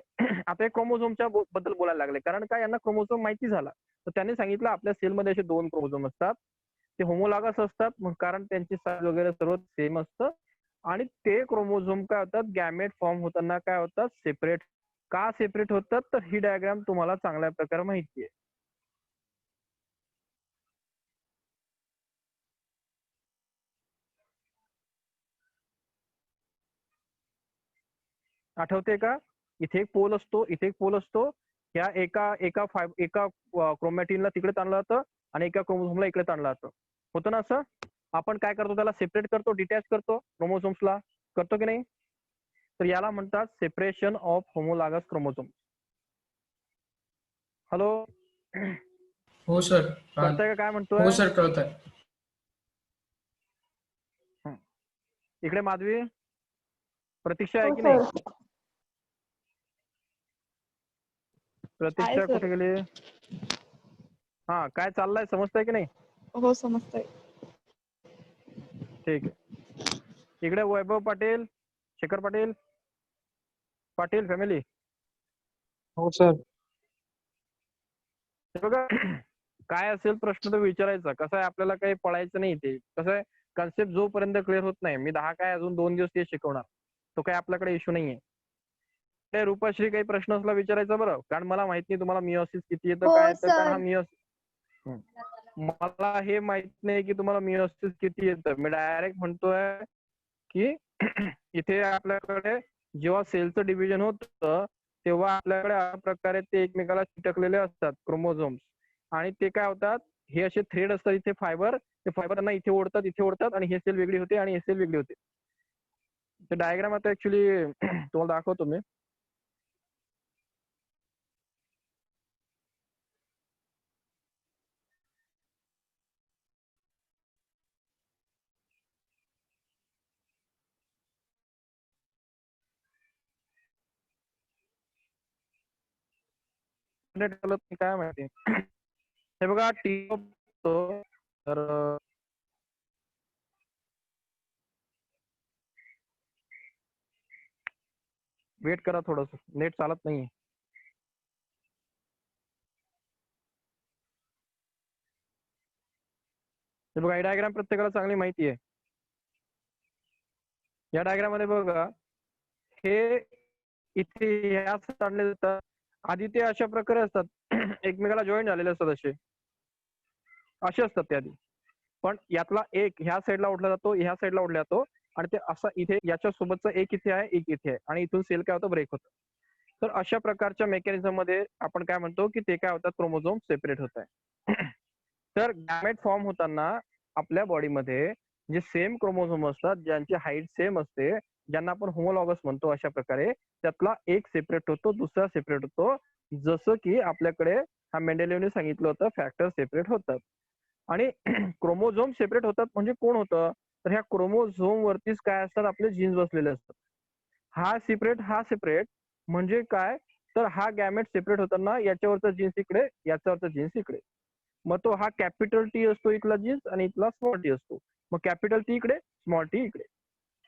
आता क्रोमोझोमच्या बद्दल बोलायला लागले, कारण काय यांना क्रोमोझोम माहिती झाला. तर त्यांनी सांगितलं आपल्या सेलमध्ये असे दोन क्रोमोझोम असतात, ते होमोलॉगस असतात कारण त्यांची साईज वगैरे सर्व सेम असतं. आणि ते क्रोमोझोम काय होतात गॅमेट फॉर्म होताना काय होतात सेपरेट. का सेपरेट होतात तर ही डायग्राम तुम्हाला चांगल्या प्रकारे माहिती आहे. आठवते का? इथे एक पोल असतो, इथे एक पोल असतो. ह्या एका क्रोमॅटिनला तिकडे ताणलं जातं आणि एका क्रोमोझोमला इकडे ताणलं जातं. होतं ना असं? आपण काय करतो त्याला सेपरेट करतो, डिटॅच करतो क्रोमोझोम्सला, करतो की नाही? तर याला म्हणतात separation of homologous chromosome. Hello, हो सर. कळतंय का काय म्हणतोय? हो सर, कळत आहे. इकडे माधवी, प्रतीक्षा आहे हो की नाही? सर. प्रतीक्षा आहे सर. कुठे गेली? हा, काय चाललंय समजतंय की नाही? हो समजतंय. ठीक आहे. इकडे वैभव पाटील, शेखर पाटील, पाटील फॅमिली. हो सर. बघा, काय असेल प्रश्न तर विचारायचा. कसं आहे आपल्याला काही पळायचं नाही. ते कसं आहे कन्सेप्ट जोपर्यंत क्लिअर होत नाही, मी 10 काय अजून 2 दिवस ते शिकवणार, तो काय आपल्याकडे इश्यू नाहीये. ते रूपाश्री काही प्रश्न असला विचारायचा बरं, कारण मला माहित नाही तुम्हाला मियोसिस किती येतं काय येतं, कारण हा मियोसिस मला हे माहित नाही की तुम्हाला मियोसिस किती येतं. मी डायरेक्ट म्हणतोय की इथे आपल्याकडे जेव्हा सेलचं डिव्हिजन होतं तेव्हा आपल्याकडे अशा प्रकारे ते एकमेकाला चिटकलेले असतात क्रोमोझोम्स. आणि ते काय होतात, हे असे थ्रेड असतात इथे फायबर, ते फायबर त्यांना इथे ओढतात आणि हे सेल वेगळी होते आणि हे सेल वेगळी होते. ते डायग्राम आता ऍक्च्युली तुम्हाला दाखवतो मी. काय माहिती, हे बघा टी तर वेट करा थोडस, नेट चालत नाहीये. हे बघा, ही डायग्राम प्रत्येकाला चांगली माहिती आहे. या डायग्राम मध्ये बघा, हे इथे ह्या ताणले जातात. आधी ते अशा प्रकारे असतात एकमेकाला जॉईन झालेले असतात, असे असतात ते आधी. पण यातला एक ह्या साईडला ओढला जातो, ह्या साईडला ओढला जातो आणि ते असा इथे याच्या सोबतचा एक इथे आहे, एक इथे आहे आणि इथून सेल काय होतं ब्रेक होतं. तर अशा प्रकारच्या मेकॅनिझम मध्ये आपण काय म्हणतो की ते काय होतात क्रोमोझोम सेपरेट होत आहे. तर गॅमेट फॉर्म होताना आपल्या बॉडीमध्ये जे सेम क्रोमोझोम असतात, ज्यांची हाईट सेम असते, ज्यांना आपण होमोलॉगस म्हणतो, अशा प्रकारे त्यातला एक सेपरेट होतो, दुसरा सेपरेट होतो. जसं की आपल्याकडे हा मेंडेलिव्हने सांगितलं होतं फॅक्टर सेपरेट होतात. आणि क्रोमोझोम सेपरेट होतात म्हणजे कोण होतं, तर ह्या क्रोमोझोम वरतीच काय असतात आपले जीन्स बसलेले असतात. हा सेपरेट म्हणजे काय, तर हा गॅमेट सेपरेट होताना याच्यावरचा जीन्स इकडे, याच्यावरचा जीन्स इकडे. मग तो हा कॅपिटल टी असतो इथला जीन्स आणि इथला स्मॉल टी असतो. मग कॅपिटल टी इकडे, स्मॉल टी इकडे.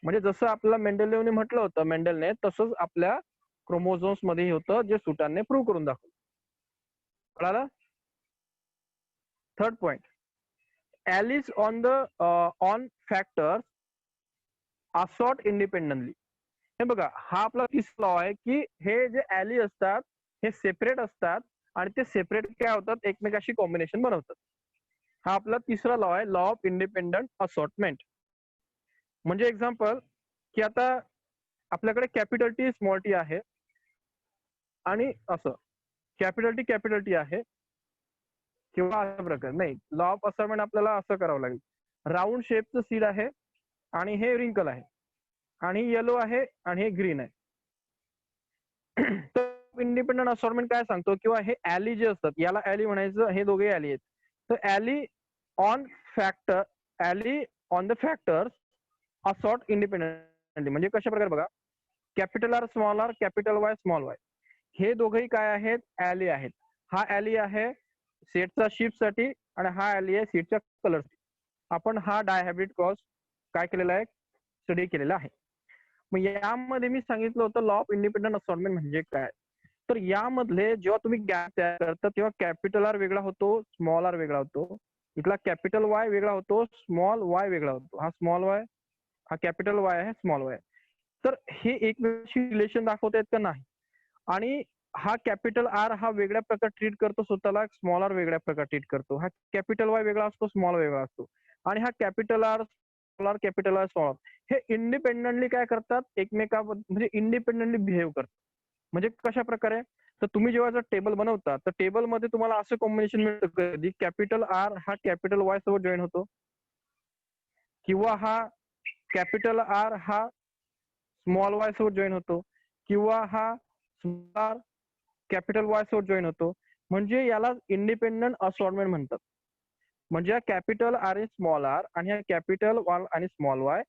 म्हणजे जसं आपल्याला मेंडेलिव्हने म्हटलं होतं, मेंडेलने, तसंच आपल्या क्रोमोझोम्स मध्ये होतं, जे सुटानने प्रूव्ह करून दाखवलं. कळालं? Third point, Alice on factors assort independently. हे बघा, हा आपला तिसरा लॉ आहे की हे जे ॲली असतात हे सेपरेट असतात आणि ते सेपरेट काय होतात एकमेकाशी कॉम्बिनेशन बनवतात. हा आपला तिसरा लॉ आहे, लॉ ऑफ इंडिपेंडंट असॉर्टमेंट. म्हणजे एक्झाम्पल की आता आपल्याकडे कॅपिटल टी स्मॉल टी आहे आणि असं कॅपिटल टी आहे किंवा अशा प्रकारे नाही. लॉ ऑफ असॉर्टमेंट आपल्याला असं करावं लागेल, राऊंड शेपचं सीड आहे आणि हे रिंकल आहे आणि येलो आहे आणि हे ग्रीन आहे. तर इंडिपेंडंट असॉर्टमेंट काय सांगतो, किंवा हे ॲली जे असतात, याला ॲली म्हणायचं, हे दोघे ॲली आहेत. तर allele on the factors assort independently. म्हणजे कशा प्रकारे बघा, capital R capital Y small Y हे दोघंही काय आहेत, ॲली आहेत. हा ॲली आहे सेटचा शिफ्ट साठी आणि हा ॲली आहे सीटच्या कलर. आपण हा डायहायब्रिड क्रॉस काय केलेला आहे, स्टडी केलेला आहे. मग यामध्ये मी सांगितलं होतं लॉ ऑफ इंडिपेंडंट असॉर्टमेंट म्हणजे काय. तर यामधले जेव्हा तुम्ही गॅप तयार करता तेव्हा कॅपिटल आर वेगळा होतो, स्मॉल आर वेगळा होतो, इथला कॅपिटल वाय वेगळा होतो, स्मॉल वाय वेगळा होतो. हा स्मॉल वाय, हा कॅपिटल वाय आहे, स्मॉल वाय. तर हे एकमेकांशी रिलेशन दाखवता येत का नाही. आणि हा कॅपिटल आर हा वेगळ्या प्रकारे ट्रीट करतो स्वतःला, स्मॉल आर वेगळ्या प्रकारे ट्रीट करतो. हा कॅपिटल वाय वेगळा असतो, स्मॉल वेगळा असतो. आणि हा capital R, small R, capital R, small हे इंडिपेंडेंटली काय करतात, एकमेकांबद्दल म्हणजे इंडिपेंडेंटली बिहेव करतात. म्हणजे कशा प्रकारे, तर तुम्ही जेव्हा जर टेबल बनवता तर टेबलमध्ये तुम्हाला असं कॉम्बिनेशन मिळतं कधी कॅपिटल आर हा कॅपिटल वाय सोबत जॉईन होतो, किंवा हा कॅपिटल आर हा स्मॉल वाय सोबत जॉईन होतो, किंवा हा स्मॉल आर कॅपिटल वाय सोबत जॉईन होतो. म्हणजे याला इंडिपेंडंट असॉर्टमेंट म्हणतात. म्हणजे कॅपिटल आर स्मॉल आर आणि हा कॅपिटल वाय आणि स्मॉल वाय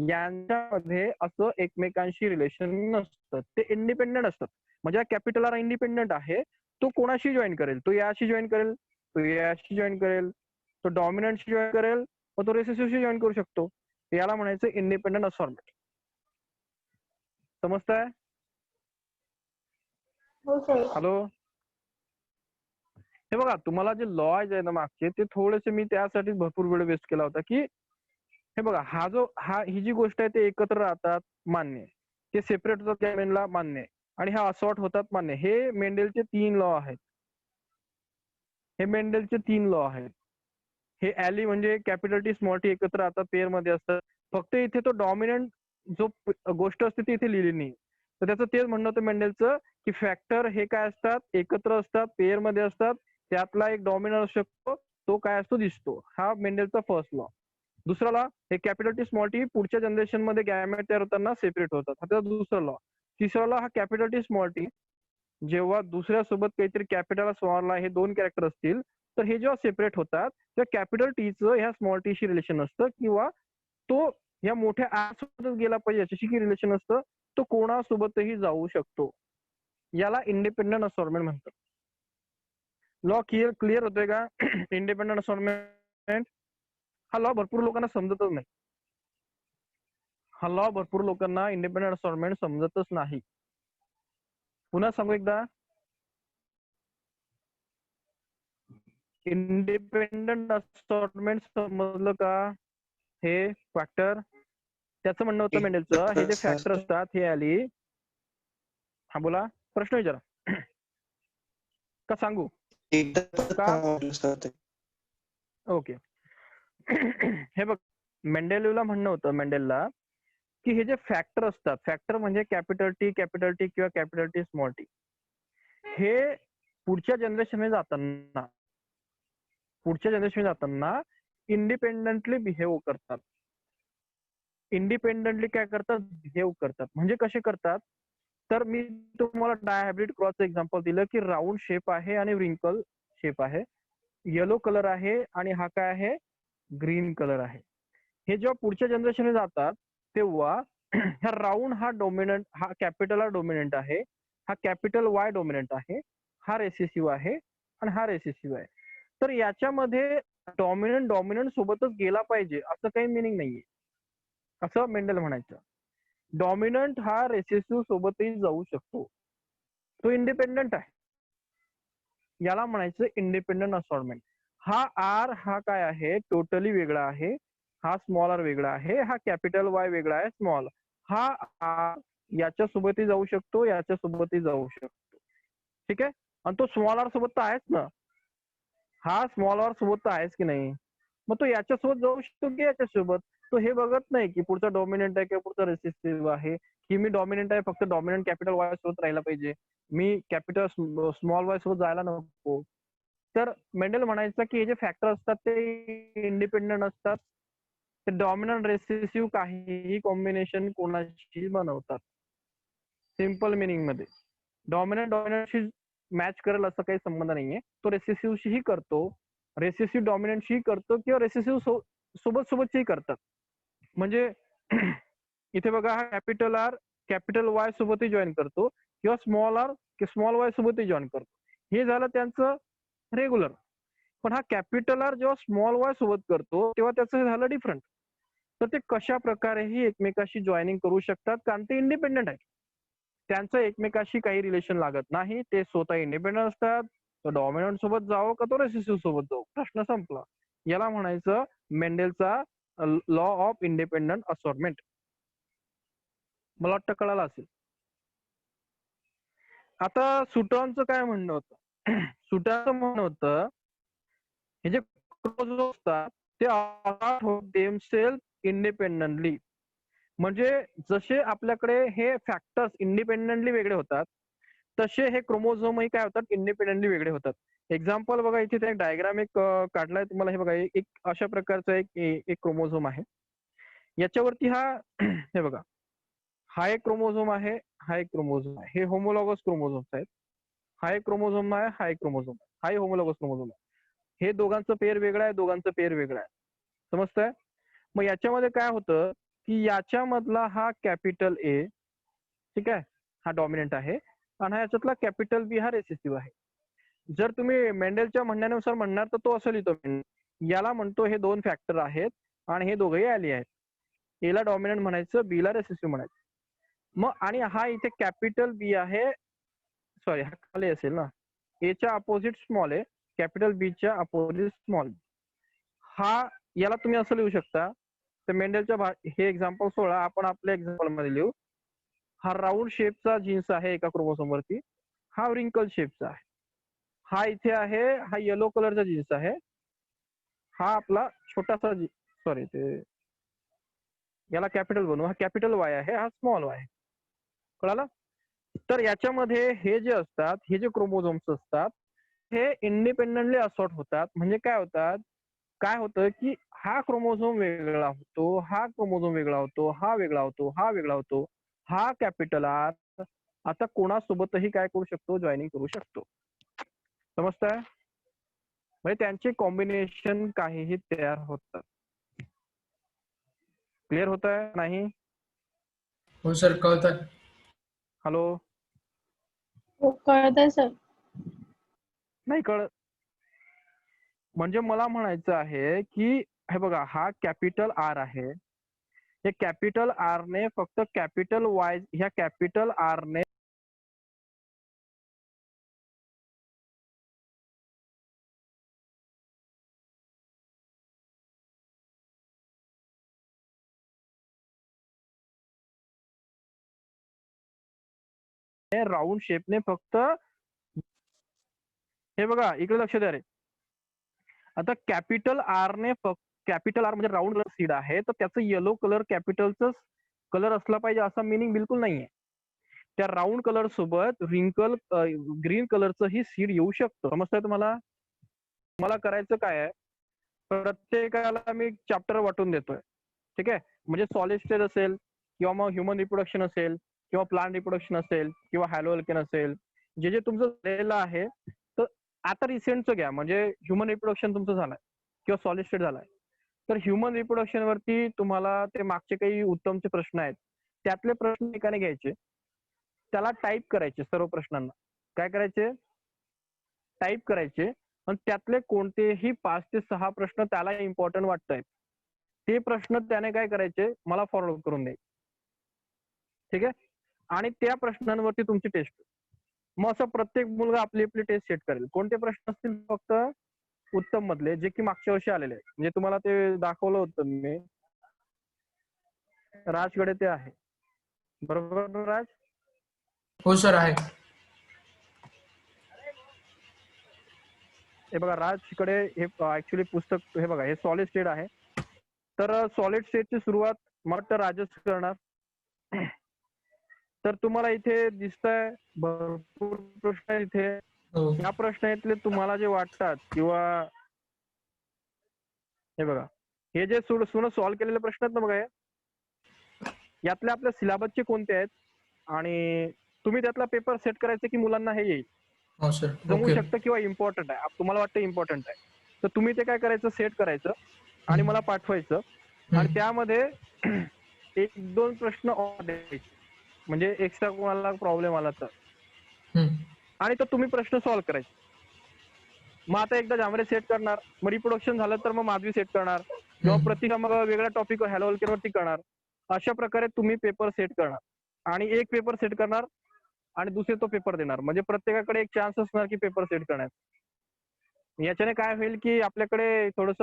यांच्यामध्ये असं एकमेकांशी रिलेशन नसतं, ते इंडिपेंडंट असतात. म्हणजे कॅपिटल आर इंडिपेंडंट आहे, तो कोणाशी जॉईन करेल, तो याशी जॉईन करेल, तो याशी जॉईन करेल, तो डॉमिनंटशी जॉईन करेल, तो रेसेसिव्हशी जॉईन करू शकतो. याला म्हणायचं इंडिपेंडंट असॉर्टमेंट. समजताय? हॅलो. हे बघा, तुम्हाला जे लॉ आहे ना मागचे, ते थोडेसे मी त्यासाठी भरपूर वेळ वेस्ट केला होता की हे बघा, ही जी गोष्ट आहे ते एकत्र राहतात मान्य, ते सेपरेट होतात कॅमेनला मान्य, आणि हा असॉर्ट होतात मान्य. हे मेंडेलचे 3 लॉ आहेत. हे मेंडेलचे 3 लॉ आहेत. हे ॲली म्हणजे कॅपिटल टी स्मॉल टी एकत्र राहतात, पेअर मध्ये असतात. फक्त इथे तो डॉमिनंट जो गोष्ट असते ती इथे लिहिली नाही. तर त्याचं तेच म्हणणं होतं मेंडेलचं की फॅक्टर हे काय असतात, एकत्र असतात, पेअर मध्ये असतात, त्यातला एक डॉमिनंट असू शकतो, तो काय असतो दिसतो. हा मेंडेलचा फर्स्ट लॉ. दुसरा लॉ, हे कॅपिटल टी स्मॉल टी पुढच्या जनरेशन मध्ये गॅमेट तयार होताना सेपरेट होतात, हा त्याचा दुसरा लॉ. तिसरा लॉ, हा कॅपिटल टी स्मॉल टी जेव्हा दुसऱ्या सोबत काहीतरी कॅपिटल स्मॉल हे 2 कॅरेक्टर असतील तर हे जेव्हा सेपरेट होतात तेव्हा कॅपिटल टीचं ह्या स्मॉल टीशी रिलेशन असतं, किंवा तो या मोठ्या आर सोबतच गेला पाहिजे याच्याशी रिलेशन असतं, तो कोणासोबतही जाऊ शकतो. याला इंडिपेंडंट असॉर्टमेंट म्हणतात. लॉ क्लिअर होतोय का? इंडिपेंडंट असॉर्टमेंट हा लॉ भरपूर लोकांना समजतच नाही. हा लॉ भरपूर लोकांना इंडिपेंडंट असॉर्टमेंट समजतच नाही. पुन्हा सांगू एकदा, इंडिपेंडंट असॉर्टमेंट समजलं का? हे फॅक्टर, त्याचं म्हणणं होतं मेंडेलचं, हे जे फॅक्टर असतात हे आली. हा बोला, प्रश्न विचारा का सांगू का? ओके. हे बघ, मेंडेलला म्हणणं होतं मेंडेलला की हे जे फॅक्टर असतात, फॅक्टर म्हणजे कॅपिटल टी किंवा कॅपिटल टी स्मॉल टी, हे पुढच्या जनरेशन जाताना इंडिपेंडेंटली बिहेव करतात. इंडिपेंडेंटली काय करतात, बिहेव करतात. म्हणजे कसे करतात, तर मी तुम्हाला डायहायब्रिड क्रॉसचं एक्झाम्पल दिलं की राऊंड शेप आहे आणि रिंकल शेप आहे, येलो कलर आहे आणि हा काय आहे, ग्रीन कलर आहे. हे जेव्हा पुढच्या जनरेशन जातात तेव्हा ह्या राऊंड हा डोमिनंट, हा कॅपिटल आर डोमिनंट आहे, हा कॅपिटल वाय डोमिनंट आहे, हा रेसेसिव्ह आहे आणि हा रेसेसिव्ह आहे. तर याच्यामध्ये डॉमिनंट सोबतच गेला पाहिजे असं काही मिनिंग नाहीये, असं मेंडेल म्हणायचं. डॉमिनंट हा रेसेसिव्ह सोबतही जाऊ शकतो, तो इंडिपेंडंट आहे. याला म्हणायचं इंडिपेंडंट असॉर्टमेंट. हा आर हा काय आहे, टोटली वेगळा आहे, हा स्मॉल आर वेगळा आहे, हा कॅपिटल वाय वेगळा आहे, स्मॉल. हा आर याच्या सोबतही जाऊ शकतो, याच्या सोबतही जाऊ शकतो. ठीक आहे. आणि तो स्मॉल आर सोबत तर आहेच ना, हा स्मॉल आर सोबत तर आहेच की नाही. मग तो याच्यासोबत जाऊ शकतो की याच्यासोबत, तो हे बघत नाही की पुढचा डॉमिनंट आहे किंवा पुढचा रेसिस्टिव्ह आहे, की मी डॉमिनंट आहे, फक्त डॉमिनंट कॅपिटल वाय सोबत राहायला पाहिजे, मी कॅपिटल स्मॉल वाय सोबत जायला नको. तर मेंडेल म्हणायचं की हे जे फॅक्टर असतात ते इंडिपेंडंट असतात, ते डॉमिनंट रेसेसिव्ह काहीही कॉम्बिनेशन कोणाशी बनवतात. सिंपल मिनिंग मध्ये डॉमिनंटशी मॅच करेल असं काही संबंध नाहीये, तो रेसेसिव्हशीही करतो, रेसेसिव्ह डॉमिनंटशी करतो, किंवा रेसेसिव्ह सोबतही करतात. म्हणजे इथे बघा हा कॅपिटल आर कॅपिटल वाय सोबतही जॉईन करतो किंवा स्मॉल वाय सोबतही जॉईन करतो. हे झालं त्यांचं रेग्युलर. पण हा कॅपिटल आर जेव्हा स्मॉल वाय सोबत करतो तेव्हा त्याचं हे झालं डिफरंट. तर ते कशा प्रकारेही एकमेकाशी जॉईनिंग करू शकतात कारण ते इंडिपेंडेंट आहे. त्यांचं एकमेकाशी काही रिलेशन लागत नाही. ते स्वतः इंडिपेंडेंट असतात. तो डॉमिनंट सोबत जावो का तो रेसिसिव्ह सोबत जावो, प्रश्न संपला. याला म्हणायचं मेंडेलचा लॉ ऑफ इंडिपेंडंट असॉर्टमेंट. मला वाटतं कळालं असेल. आता सुटॉनचं काय म्हणणं होतं? सुटॉनचं म्हणणं होतं हे जे क्रोमोझोम असतात ते होत देमसेल्फ इंडिपेंडेंटली. म्हणजे जसे आपल्याकडे हे फॅक्टर्स इंडिपेंडेंटली वेगळे होतात तसे हे क्रोमोझोमही काय होतात इंडिपेंडेंटली वेगळे होतात. एक्झाम्पल बघा इथे एक डायग्राम एक काढलाय तुम्हाला. हे बघा एक अशा प्रकारचा एक क्रोमोझोम आहे. याच्यावरती हा हे बघा हा एक क्रोमोझोम आहे, हा एक क्रोमोझोम आहे. हे होमोलॉगस क्रोमोझोम्स आहेत. हा एक क्रोमोझोम आहे, हा एक क्रोमोझोम आहे. हाही होमोलॉगस क्रोमोझोम आहे. हे दोघांचं पेअर वेगळं आहे, दोघांचं पेअर वेगळं आहे. समजतंय? मग याच्यामध्ये काय होतं की याच्यामधला हा कॅपिटल ए, ठीक आहे, हा डॉमिनंट आहे आणि हा याच्यातला कॅपिटल बी हा रेसिसिव्ह आहे. जर तुम्ही मेंडेलच्या म्हणण्यानुसार म्हणणार तर तो असं लिहितो, याला म्हणतो हे दोन फॅक्टर आहेत आणि हे दोघंही ॲली आहेत. एला डॉमिनंट म्हणायचं, बी ला रेसिसिव्ह म्हणायचं. मग आणि हा इथे कॅपिटल बी आहे, सॉरी हा खाली असेल ना, एच्या अपोजिट स्मॉल आहे, कॅपिटल बीच्या अपोजिट स्मॉल. हा याला तुम्ही असं लिहू शकता. तर मेंडेलच्या हे एक्झाम्पल 16 आपण आपल्या एक्झाम्पल मध्ये लिहू. हा राऊंड शेपचा जीन्स आहे एका क्रोमोसोम वरती, हा रिंकल शेपचा आहे. हा इथे आहे, हा येलो कलरचा जीन्स आहे. हा आपला छोटासा सॉरी ते याला कॅपिटल बनवू, हा कॅपिटल वाय आहे, हा स्मॉल वाय आहे. कळालं? तर याच्यामध्ये हे जे असतात, हे जे क्रोमोझोम्स असतात हे इंडिपेंडेंटली असॉर्ट होतात. म्हणजे काय होतात, काय होतं की हा क्रोमोझोम वेगळा होतो, हा क्रोमोझोम वेगळा होतो, हा वेगळा होतो, हा वेगळा होतो. हा कॅपिटल आर आता कोणासोबतही काय करू शकतो, जॉईनिंग करू शकतो. समजतंय? म्हणजे त्यांचे कॉम्बिनेशन काहीही तयार होतात. क्लिअर होत आहे नाही? हो सर कळतंय. हॅलो, हो कळतंय सर. नाही कळत? म्हणजे मला म्हणायचं आहे की हे बघा हा कॅपिटल आर आहे. हे कॅपिटल आर ने फक्त कॅपिटल वाय, ह्या कॅपिटल आर ने राऊंड शेपने फक्त, हे बघा इकडे लक्ष द्या रे. आता कॅपिटल आर ने फक्त, कॅपिटल आर म्हणजे राऊंड कलर सीड आहे तर त्याचं येलो कलर कॅपिटलच कलर असला पाहिजे असा मिनिंग बिलकुल नाहीये. त्या राऊंड कलर सोबत रिंकल ग्रीन कलरचं ही सीड येऊ शकतं. समजतंय तुम्हाला? मला करायचं काय आहे, प्रत्येकाला मी चॅप्टर वाटून देतोय. ठीक आहे, म्हणजे सॉलिड स्टेट असेल किंवा मग ह्युमन रिप्रोडक्शन असेल किंवा प्लांट रिप्रोडक्शन असेल किंवा हॅलोअल्केन असेल, जे जे तुमचं झालेलं आहे. तर आता रिसेंटचं घ्या, म्हणजे ह्युमन रिप्रोडक्शन तुमचं झालंय किंवा सॉलिड स्टेट झालाय. तर ह्युमन रिप्रोडक्शन वरती तुम्हाला ते मागचे काही उत्तमचे प्रश्न आहेत, त्यातले प्रश्न एकाने घ्यायचे, त्याला टाईप करायचे. सर्व प्रश्नांना काय करायचे, टाईप करायचे आणि त्यातले कोणतेही 5 ते 6 प्रश्न त्याला इम्पॉर्टंट वाटतायत ते प्रश्न त्याने काय करायचे, मला फॉरवर्ड करून द्यायचे. ठीक आहे, आणि त्या प्रश्नांवरती तुमची टेस्ट. मग असं प्रत्येक मुलगा आपली आपली टेस्ट सेट करेल. कोणते प्रश्न असतील, फक्त उत्तम मधले जे की मागच्या वर्षी आलेले आहेत. म्हणजे तुम्हाला ते दाखवलं होतं मी, राजकडे ते आहे बरोबर ना राज? हो सर आहे. हे बघा राजकडे हे ऍक्च्युली पुस्तक, हे बघा हे सॉलिड स्टेट आहे. तर सॉलिड स्टेटची सुरुवात मला वाटतं राजच करणार. तर तुम्हाला इथे दिसतंय भरपूर प्रश्न इथे. हो या प्रश्नातले तुम्हाला जे वाटतात किंवा हे बघा हे जे सॉल्व्ह केलेले प्रश्न आहेत ना बघा, हे यातले आपल्या सिलेबसचे कोणते आहेत आणि तुम्ही त्यातला पेपर सेट करायचे की मुलांना हे येईल, हो सर. जमू ओके. शकतं किंवा इम्पॉर्टंट आहे, तुम्हाला वाटतं इम्पॉर्टंट आहे. तर तुम्ही ते काय करायचं, सेट करायचं आणि मला पाठवायचं. आणि त्यामध्ये एक दोन प्रश्न द्यायचे, म्हणजे एक्स्ट्रा कोणाला प्रॉब्लेम आला तर, हम्म. आणि तो तुम्ही प्रश्न सॉल्व्ह करायचे. मग आता एकदा झांबरे सेट करणार, मग रिप्रोडक्शन झालं तर मग माधवी सेट करणार, किंवा प्रतिका मग वेगळ्या टॉपिक हॅलोवरती करणार. अशा प्रकारे तुम्ही पेपर सेट करणार आणि एक पेपर सेट करणार आणि दुसरे तो पेपर देणार. म्हणजे प्रत्येकाकडे एक चान्स असणार की पेपर सेट करण्याचा. याच्याने काय होईल की आपल्याकडे थोडस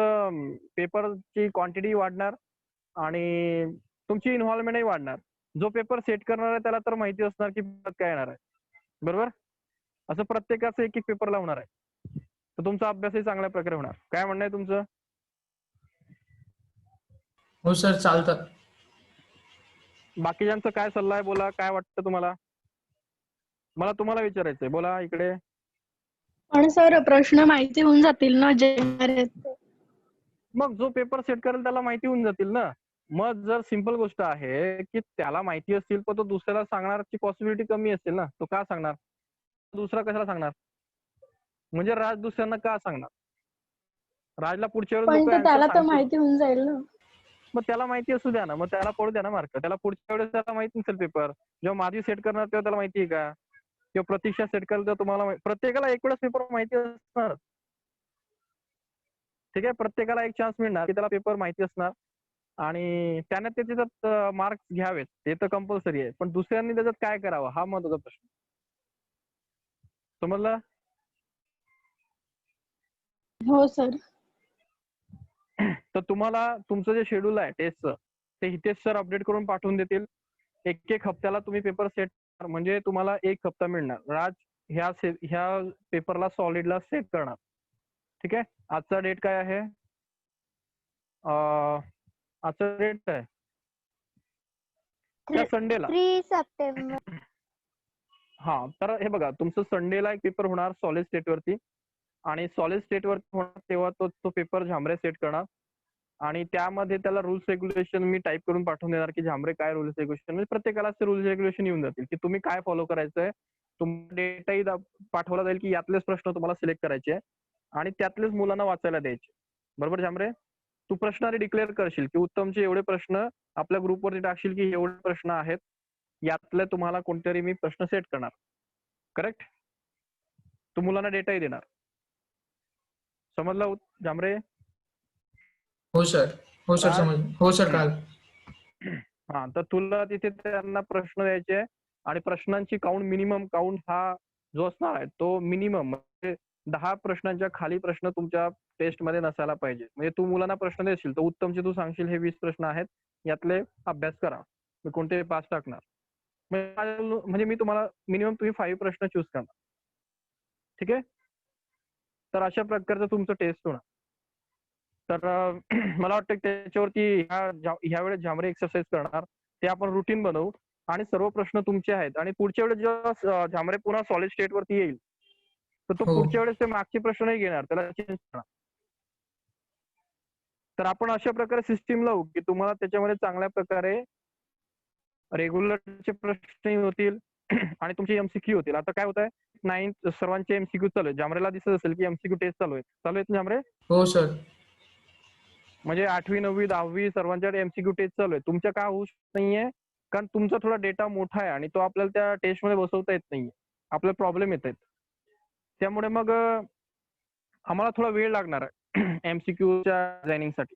पेपरची क्वांटिटी वाढणार आणि तुमची इन्व्हॉल्वमेंटही वाढणार. जो पेपर सेट करणार आहे त्याला तर माहिती असणार की काय येणार आहे, बरोबर. असं प्रत्येकाचं एक एक पेपर लावणार आहे, तर तुमचा अभ्यासही चांगल्या प्रकारे होणार. काय म्हणणं आहे तुमचं? हो सर, चालतं. बाकीच्यांचा काय सल्ला आहे, बोला. काय वाटतं तुम्हाला? मला तुम्हाला विचारायचंय, बोला इकडे. पण सर प्रश्न माहिती होऊन जातील ना जे येणार आहेत ते. मग जो पेपर सेट करेल त्याला माहिती होऊन जातील ना. मग जर सिंपल गोष्ट आहे की त्याला माहिती असतील पण तो दुसऱ्याला सांगण्याची पॉसिबिलिटी कमी असेल ना, तो का सांगणार? दुसरा कशाला सांगणार? म्हणजे राज दुसऱ्यांना का सांगणार? राजला पुढच्या वेळेस पण लोक ते आन्सर त्याला तर सांगतील. माहिती होऊन जाईल ना. मग त्याला माहिती असू द्या ना, मग त्याला पडू द्या ना मार्क. त्याला पुढच्या वेळेस त्याला माहिती नसेल पेपर. जेव्हा माधवी सेट करणार तेव्हा त्याला माहिती आहे का? किंवा प्रतीक्षा सेट करेल तर तुम्हाला प्रत्येकाला एक वेळेस पेपर माहिती असणार. ठीक आहे, प्रत्येकाला एक चान्स मिळणार की त्याला पेपर माहिती असणार आणि त्याने त्याच्यात मार्क्स घ्यावेत, ते तर कंपल्सरी आहे. पण दुसऱ्यांनी त्याच्यात काय करावं हा महत्वाचा प्रश्न. समजलं? हो सर. तर तुम्हाला तुमचं जे शेड्यूल आहे टेस्टचं ते हितेश सर अपडेट करून पाठवून देतील. एक एक हप्त्याला तुम्ही पेपर सेट, म्हणजे तुम्हाला एक हप्ता मिळणार. राज ह्या पेपरला सॉलिडला सेट करणार. ठीक आहे. आजचा डेट काय आहे? आजचा डेट आहे त्या संडेला. 3 सप्टेंबर. हा, तर हे बघा, तुमचं संडेला एक पेपर होणार सॉलिड स्टेट वरती, आणि सॉलिड स्टेट वरती होणार तेव्हा तो पेपर झांबरे सेट करणार. आणि त्यामध्ये त्याला रूल्स रेग्युलेशन मी टाईप करून पाठवून देणार की झांबरे काय रूल्स रेग्युलेशन, म्हणजे प्रत्येकाला ते रूल्स रेग्युलेशन येऊन जातील की तुम्ही काय फॉलो करायचंय. तुम्हाला डेटाही पाठवला जाईल की यातलेच प्रश्न तुम्हाला सिलेक्ट करायचे आणि त्यातलेच मुलांना वाचायला द्यायचे. बरोबर झांबरे? तू प्रश्न डिक्लेअर करशील की उत्तमचे एवढे प्रश्न आपल्या ग्रुपवरती टाकशील की एवढे प्रश्न आहेत, यातले तुम्हाला कोणतरी मी प्रश्न सेट करणार. करेक्ट? तू मुलांना डेटाही देणार. समजलं झांबरे? हो सर. हो सर, समजलं. हो सर, काल. हा, तर तुला तिथे त्यांना प्रश्न द्यायचे आणि प्रश्नांची काउंट, मिनिमम काउंट हा जो असणार आहे तो मिनिमम म्हणजे 10 प्रश्नांच्या खाली प्रश्न तुमच्या टेस्ट मध्ये नसायला पाहिजे. म्हणजे तू मुलांना प्रश्न देशील तर उत्तमचे तू सांगशील हे 20 प्रश्न आहेत, यातले अभ्यास करा, मी कोणते 5 टाकणार. म्हणजे मी तुम्हाला मिनिमम तुम्ही 5 प्रश्न चूज करणार. ठीक आहे. तर अशा प्रकारचं तुमचं टेस्ट होणार. तर मला वाटतं त्याच्यावरती ह्या वेळेस झांबरे एक्सरसाइज करणार, ते आपण रुटीन बनवू आणि सर्व प्रश्न तुमचे आहेत. आणि पुढच्या वेळेस जेव्हा झांबरे पुन्हा सॉलिड स्टेट वरती येईल तर तो हो. पुढच्या वेळेस ते मागचे प्रश्न नाही घेणार, त्याला चेंज करणार. तर आपण अशा प्रकारे सिस्टीम लावू की तुम्हाला त्याच्यामध्ये चांगल्या प्रकारे रेग्युलरचे प्रश्नही होतील आणि तुमचे एमसीक्यू होतील. आता काय होत आहे, 9th सर्वांचे एमसीक्यू चालू आहे. झांबरेला दिसत असेल की एमसीक्यू टेस्ट चालू आहेत ना झांबरे? हो सर. म्हणजे 8वी 9वी 10वी सर्वांच्याकडे एमसीक्यू टेस्ट चालू आहे. तुमच्या का होऊ शकत नाहीये? कारण तुमचा थोडा डेटा मोठा आहे आणि तो आपल्याला त्या टेस्ट मध्ये बसवता येत नाहीये, आपल्याला प्रॉब्लेम येत आहेत. त्यामुळे मग आम्हाला थोडा वेळ लागणार आहे एमसीक्यूच्या डिझायनिंगसाठी.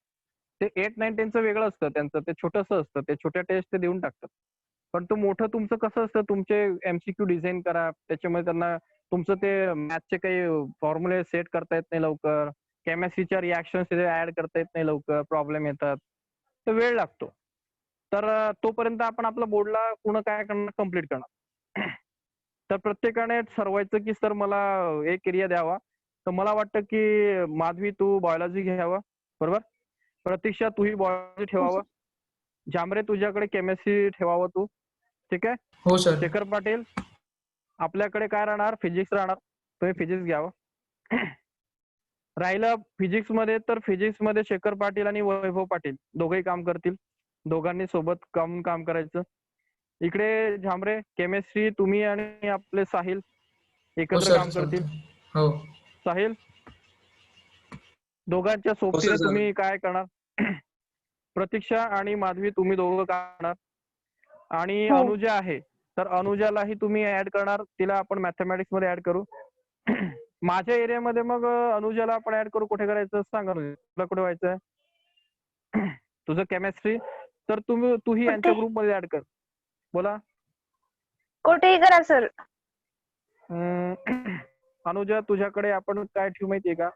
ते 8, 9, 10चं वेगळं असतं, त्यांचं ते छोटंसं असतं, ते छोट्या टेस्ट ते देऊन टाकतात. पण तो मोठं तुमचं कसं असतं, तुमचे एमसीक्यू डिझाईन करा, त्याच्यामध्ये त्यांना तुमचं ते मॅथचे काही फॉर्म्युले सेट करता येत नाही लवकर, केमिस्ट्रीच्या रिॲक्शन्स ऍड करता येत नाही लवकर, प्रॉब्लेम येतात, तर वेळ लागतो. तर तोपर्यंत आपण आपल्या बोर्डला पूर्ण काय करणार, कम्प्लीट करणार. तर प्रत्येकाने ठरवायचं की सर मला एक एरिया द्यावा. तर मला वाटतं की माधवी तू बायोलॉजी घ्यावं, बरोबर. प्रतीक्षा तूही बायोलॉजी ठेवावं. झांबरे तुझ्याकडे केमिस्ट्री ठेवावं तू. ठीक आहे. हो सर. शेखर पाटील आपल्याकडे काय राहणार, फिजिक्स राहणार, तुम्ही फिजिक्स घ्यावं. राहिलं फिजिक्स मध्ये, तर फिजिक्स मध्ये शेखर पाटील आणि वैभव पाटील दोघंही काम करतील, दोघांनी सोबत काम करायचं. इकडे झांबरे केमिस्ट्री तुम्ही आणि आपले साहिल हो एकत्र सर, काम करतील. चालतं. हो. साहिल दोघांच्या सोबतीने तुम्ही काय करणार, प्रतीक्षा आणि माधवी तुम्ही दोघं करणार आणि हो. अनुजा आहे तर अनुजालाही तुम्ही ऍड करणार, तिला आपण मॅथमॅटिक्स मध्ये ऍड करू. माझ्या एरियामध्ये मग अनुजाला आपण ऍड करू, कुठे करायचं सांगा अनुजा. तुला कुठे व्हायचंय? तुझं केमिस्ट्री, तर तूही यांच्या कुठे? ग्रुपमध्ये ऍड कर. बोला. कुठेही करा सर. अनुजा तुझ्याकडे आपण काय ठेवू माहितीये का,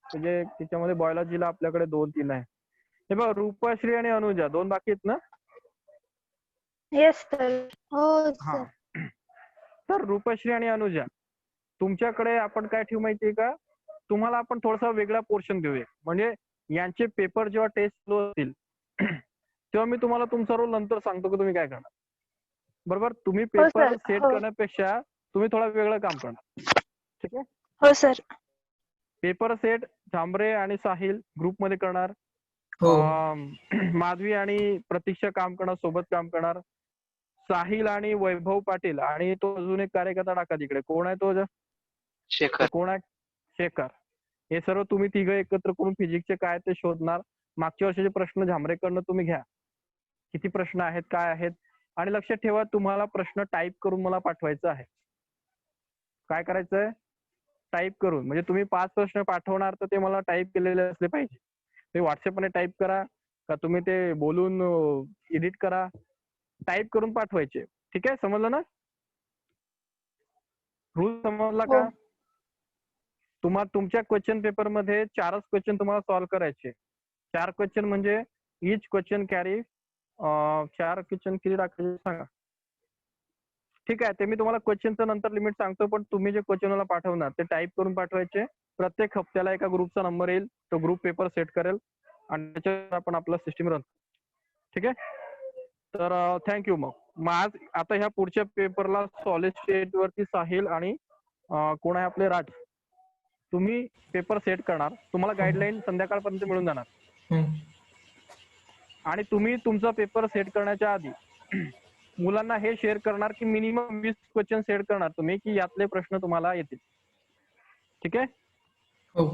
म्हणजे त्याच्यामध्ये बायोलॉजीला आपल्याकडे 2-3 आहे. हे बघ, रूपाश्री आणि अनुजा 2 बाकी आहेत ना? Yes sir. हो हा. सर. तर रूपश्री आणि अनुजा तुमच्याकडे आपण काय ठेवू माहितीये का, तुम्हाला आपण थोडासा वेगळा पोर्शन देऊया. म्हणजे यांचे पेपर जेव्हा टेस्ट सुरू असतील तेव्हा मी तुम्हाला तुमचा रोल नंतर सांगतो की तुम्ही काय करणार. बरोबर? तुम्ही हो पेपर सर. सेट हो. करण्यापेक्षा तुम्ही थोडा वेगळं काम करणार. ठीक आहे? हो सर. पेपर सेट झांबरे आणि साहिल ग्रुपमध्ये करणार. हो. माधवी आणि प्रतीक्षा काम करणार, सोबत काम करणार. साहिल आणि वैभव पाटील आणि तो अजून एक कार्यकर्ता टाका तिकडे. कोण आहे तो? शेखर. कोण आहे? शेखर. हे सर्व तुम्ही तिघं एकत्र करून फिजिक्सचे काय ते शोधणार. मागच्या वर्षाचे प्रश्न झांबरेकडनं तुम्ही घ्या, किती प्रश्न आहेत, काय आहेत. आणि लक्षात ठेवा, तुम्हाला प्रश्न टाईप करून मला पाठवायचा आहे. काय करायचंय? टाईप करून. म्हणजे तुम्ही 5 प्रश्न पाठवणार तर ते मला टाईप केलेले असले पाहिजे. ते व्हॉट्सअपने टाईप करा का तुम्ही ते बोलून एडिट करा, टाईप करून पाठवायचे. ठीक आहे? समजलं ना? रूल समजला हो. का? तुमच्या क्वेश्चन पेपर मध्ये 4च क्वेश्चन तुम्हाला सॉल्व्ह करायचे. 4 क्वेश्चन म्हणजे इच क्वेश्चन कॅरी 4 क्वेश्चन किती टाकायचे सांगा. ठीक आहे, ते मी तुम्हाला क्वेश्चनचं नंतर लिमिट सांगतो, पण तुम्ही जे क्वेश्चन मला पाठवणार ते टाईप करून पाठवायचे. प्रत्येक हप्त्याला एका ग्रुपचा नंबर येईल, तो ग्रुप पेपर सेट करेल आणि त्याच्यावर आपण आपला सिस्टीम रन. ठीक आहे? तर थँक्यू. मग आज आता ह्या पुढच्या पेपरला सॉलिड स्टेट वरती साहिल आणि कोण आहे आपले राज, तुम्ही पेपर सेट करणार. तुम्हाला गाईडलाईन संध्याकाळपर्यंत मिळून जाणार. हम्म. आणि तुम्ही तुमचा पेपर सेट करण्याच्या आधी मुलांना हे शेअर करणार की मिनिमम 20 क्वेश्चन सेट करणार तुम्ही, की यातले प्रश्न तुम्हाला येतील. ठीक आहे? हो.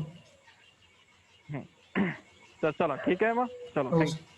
तर चला, ठीक आहे मग. चलो, हो. थँक्यू.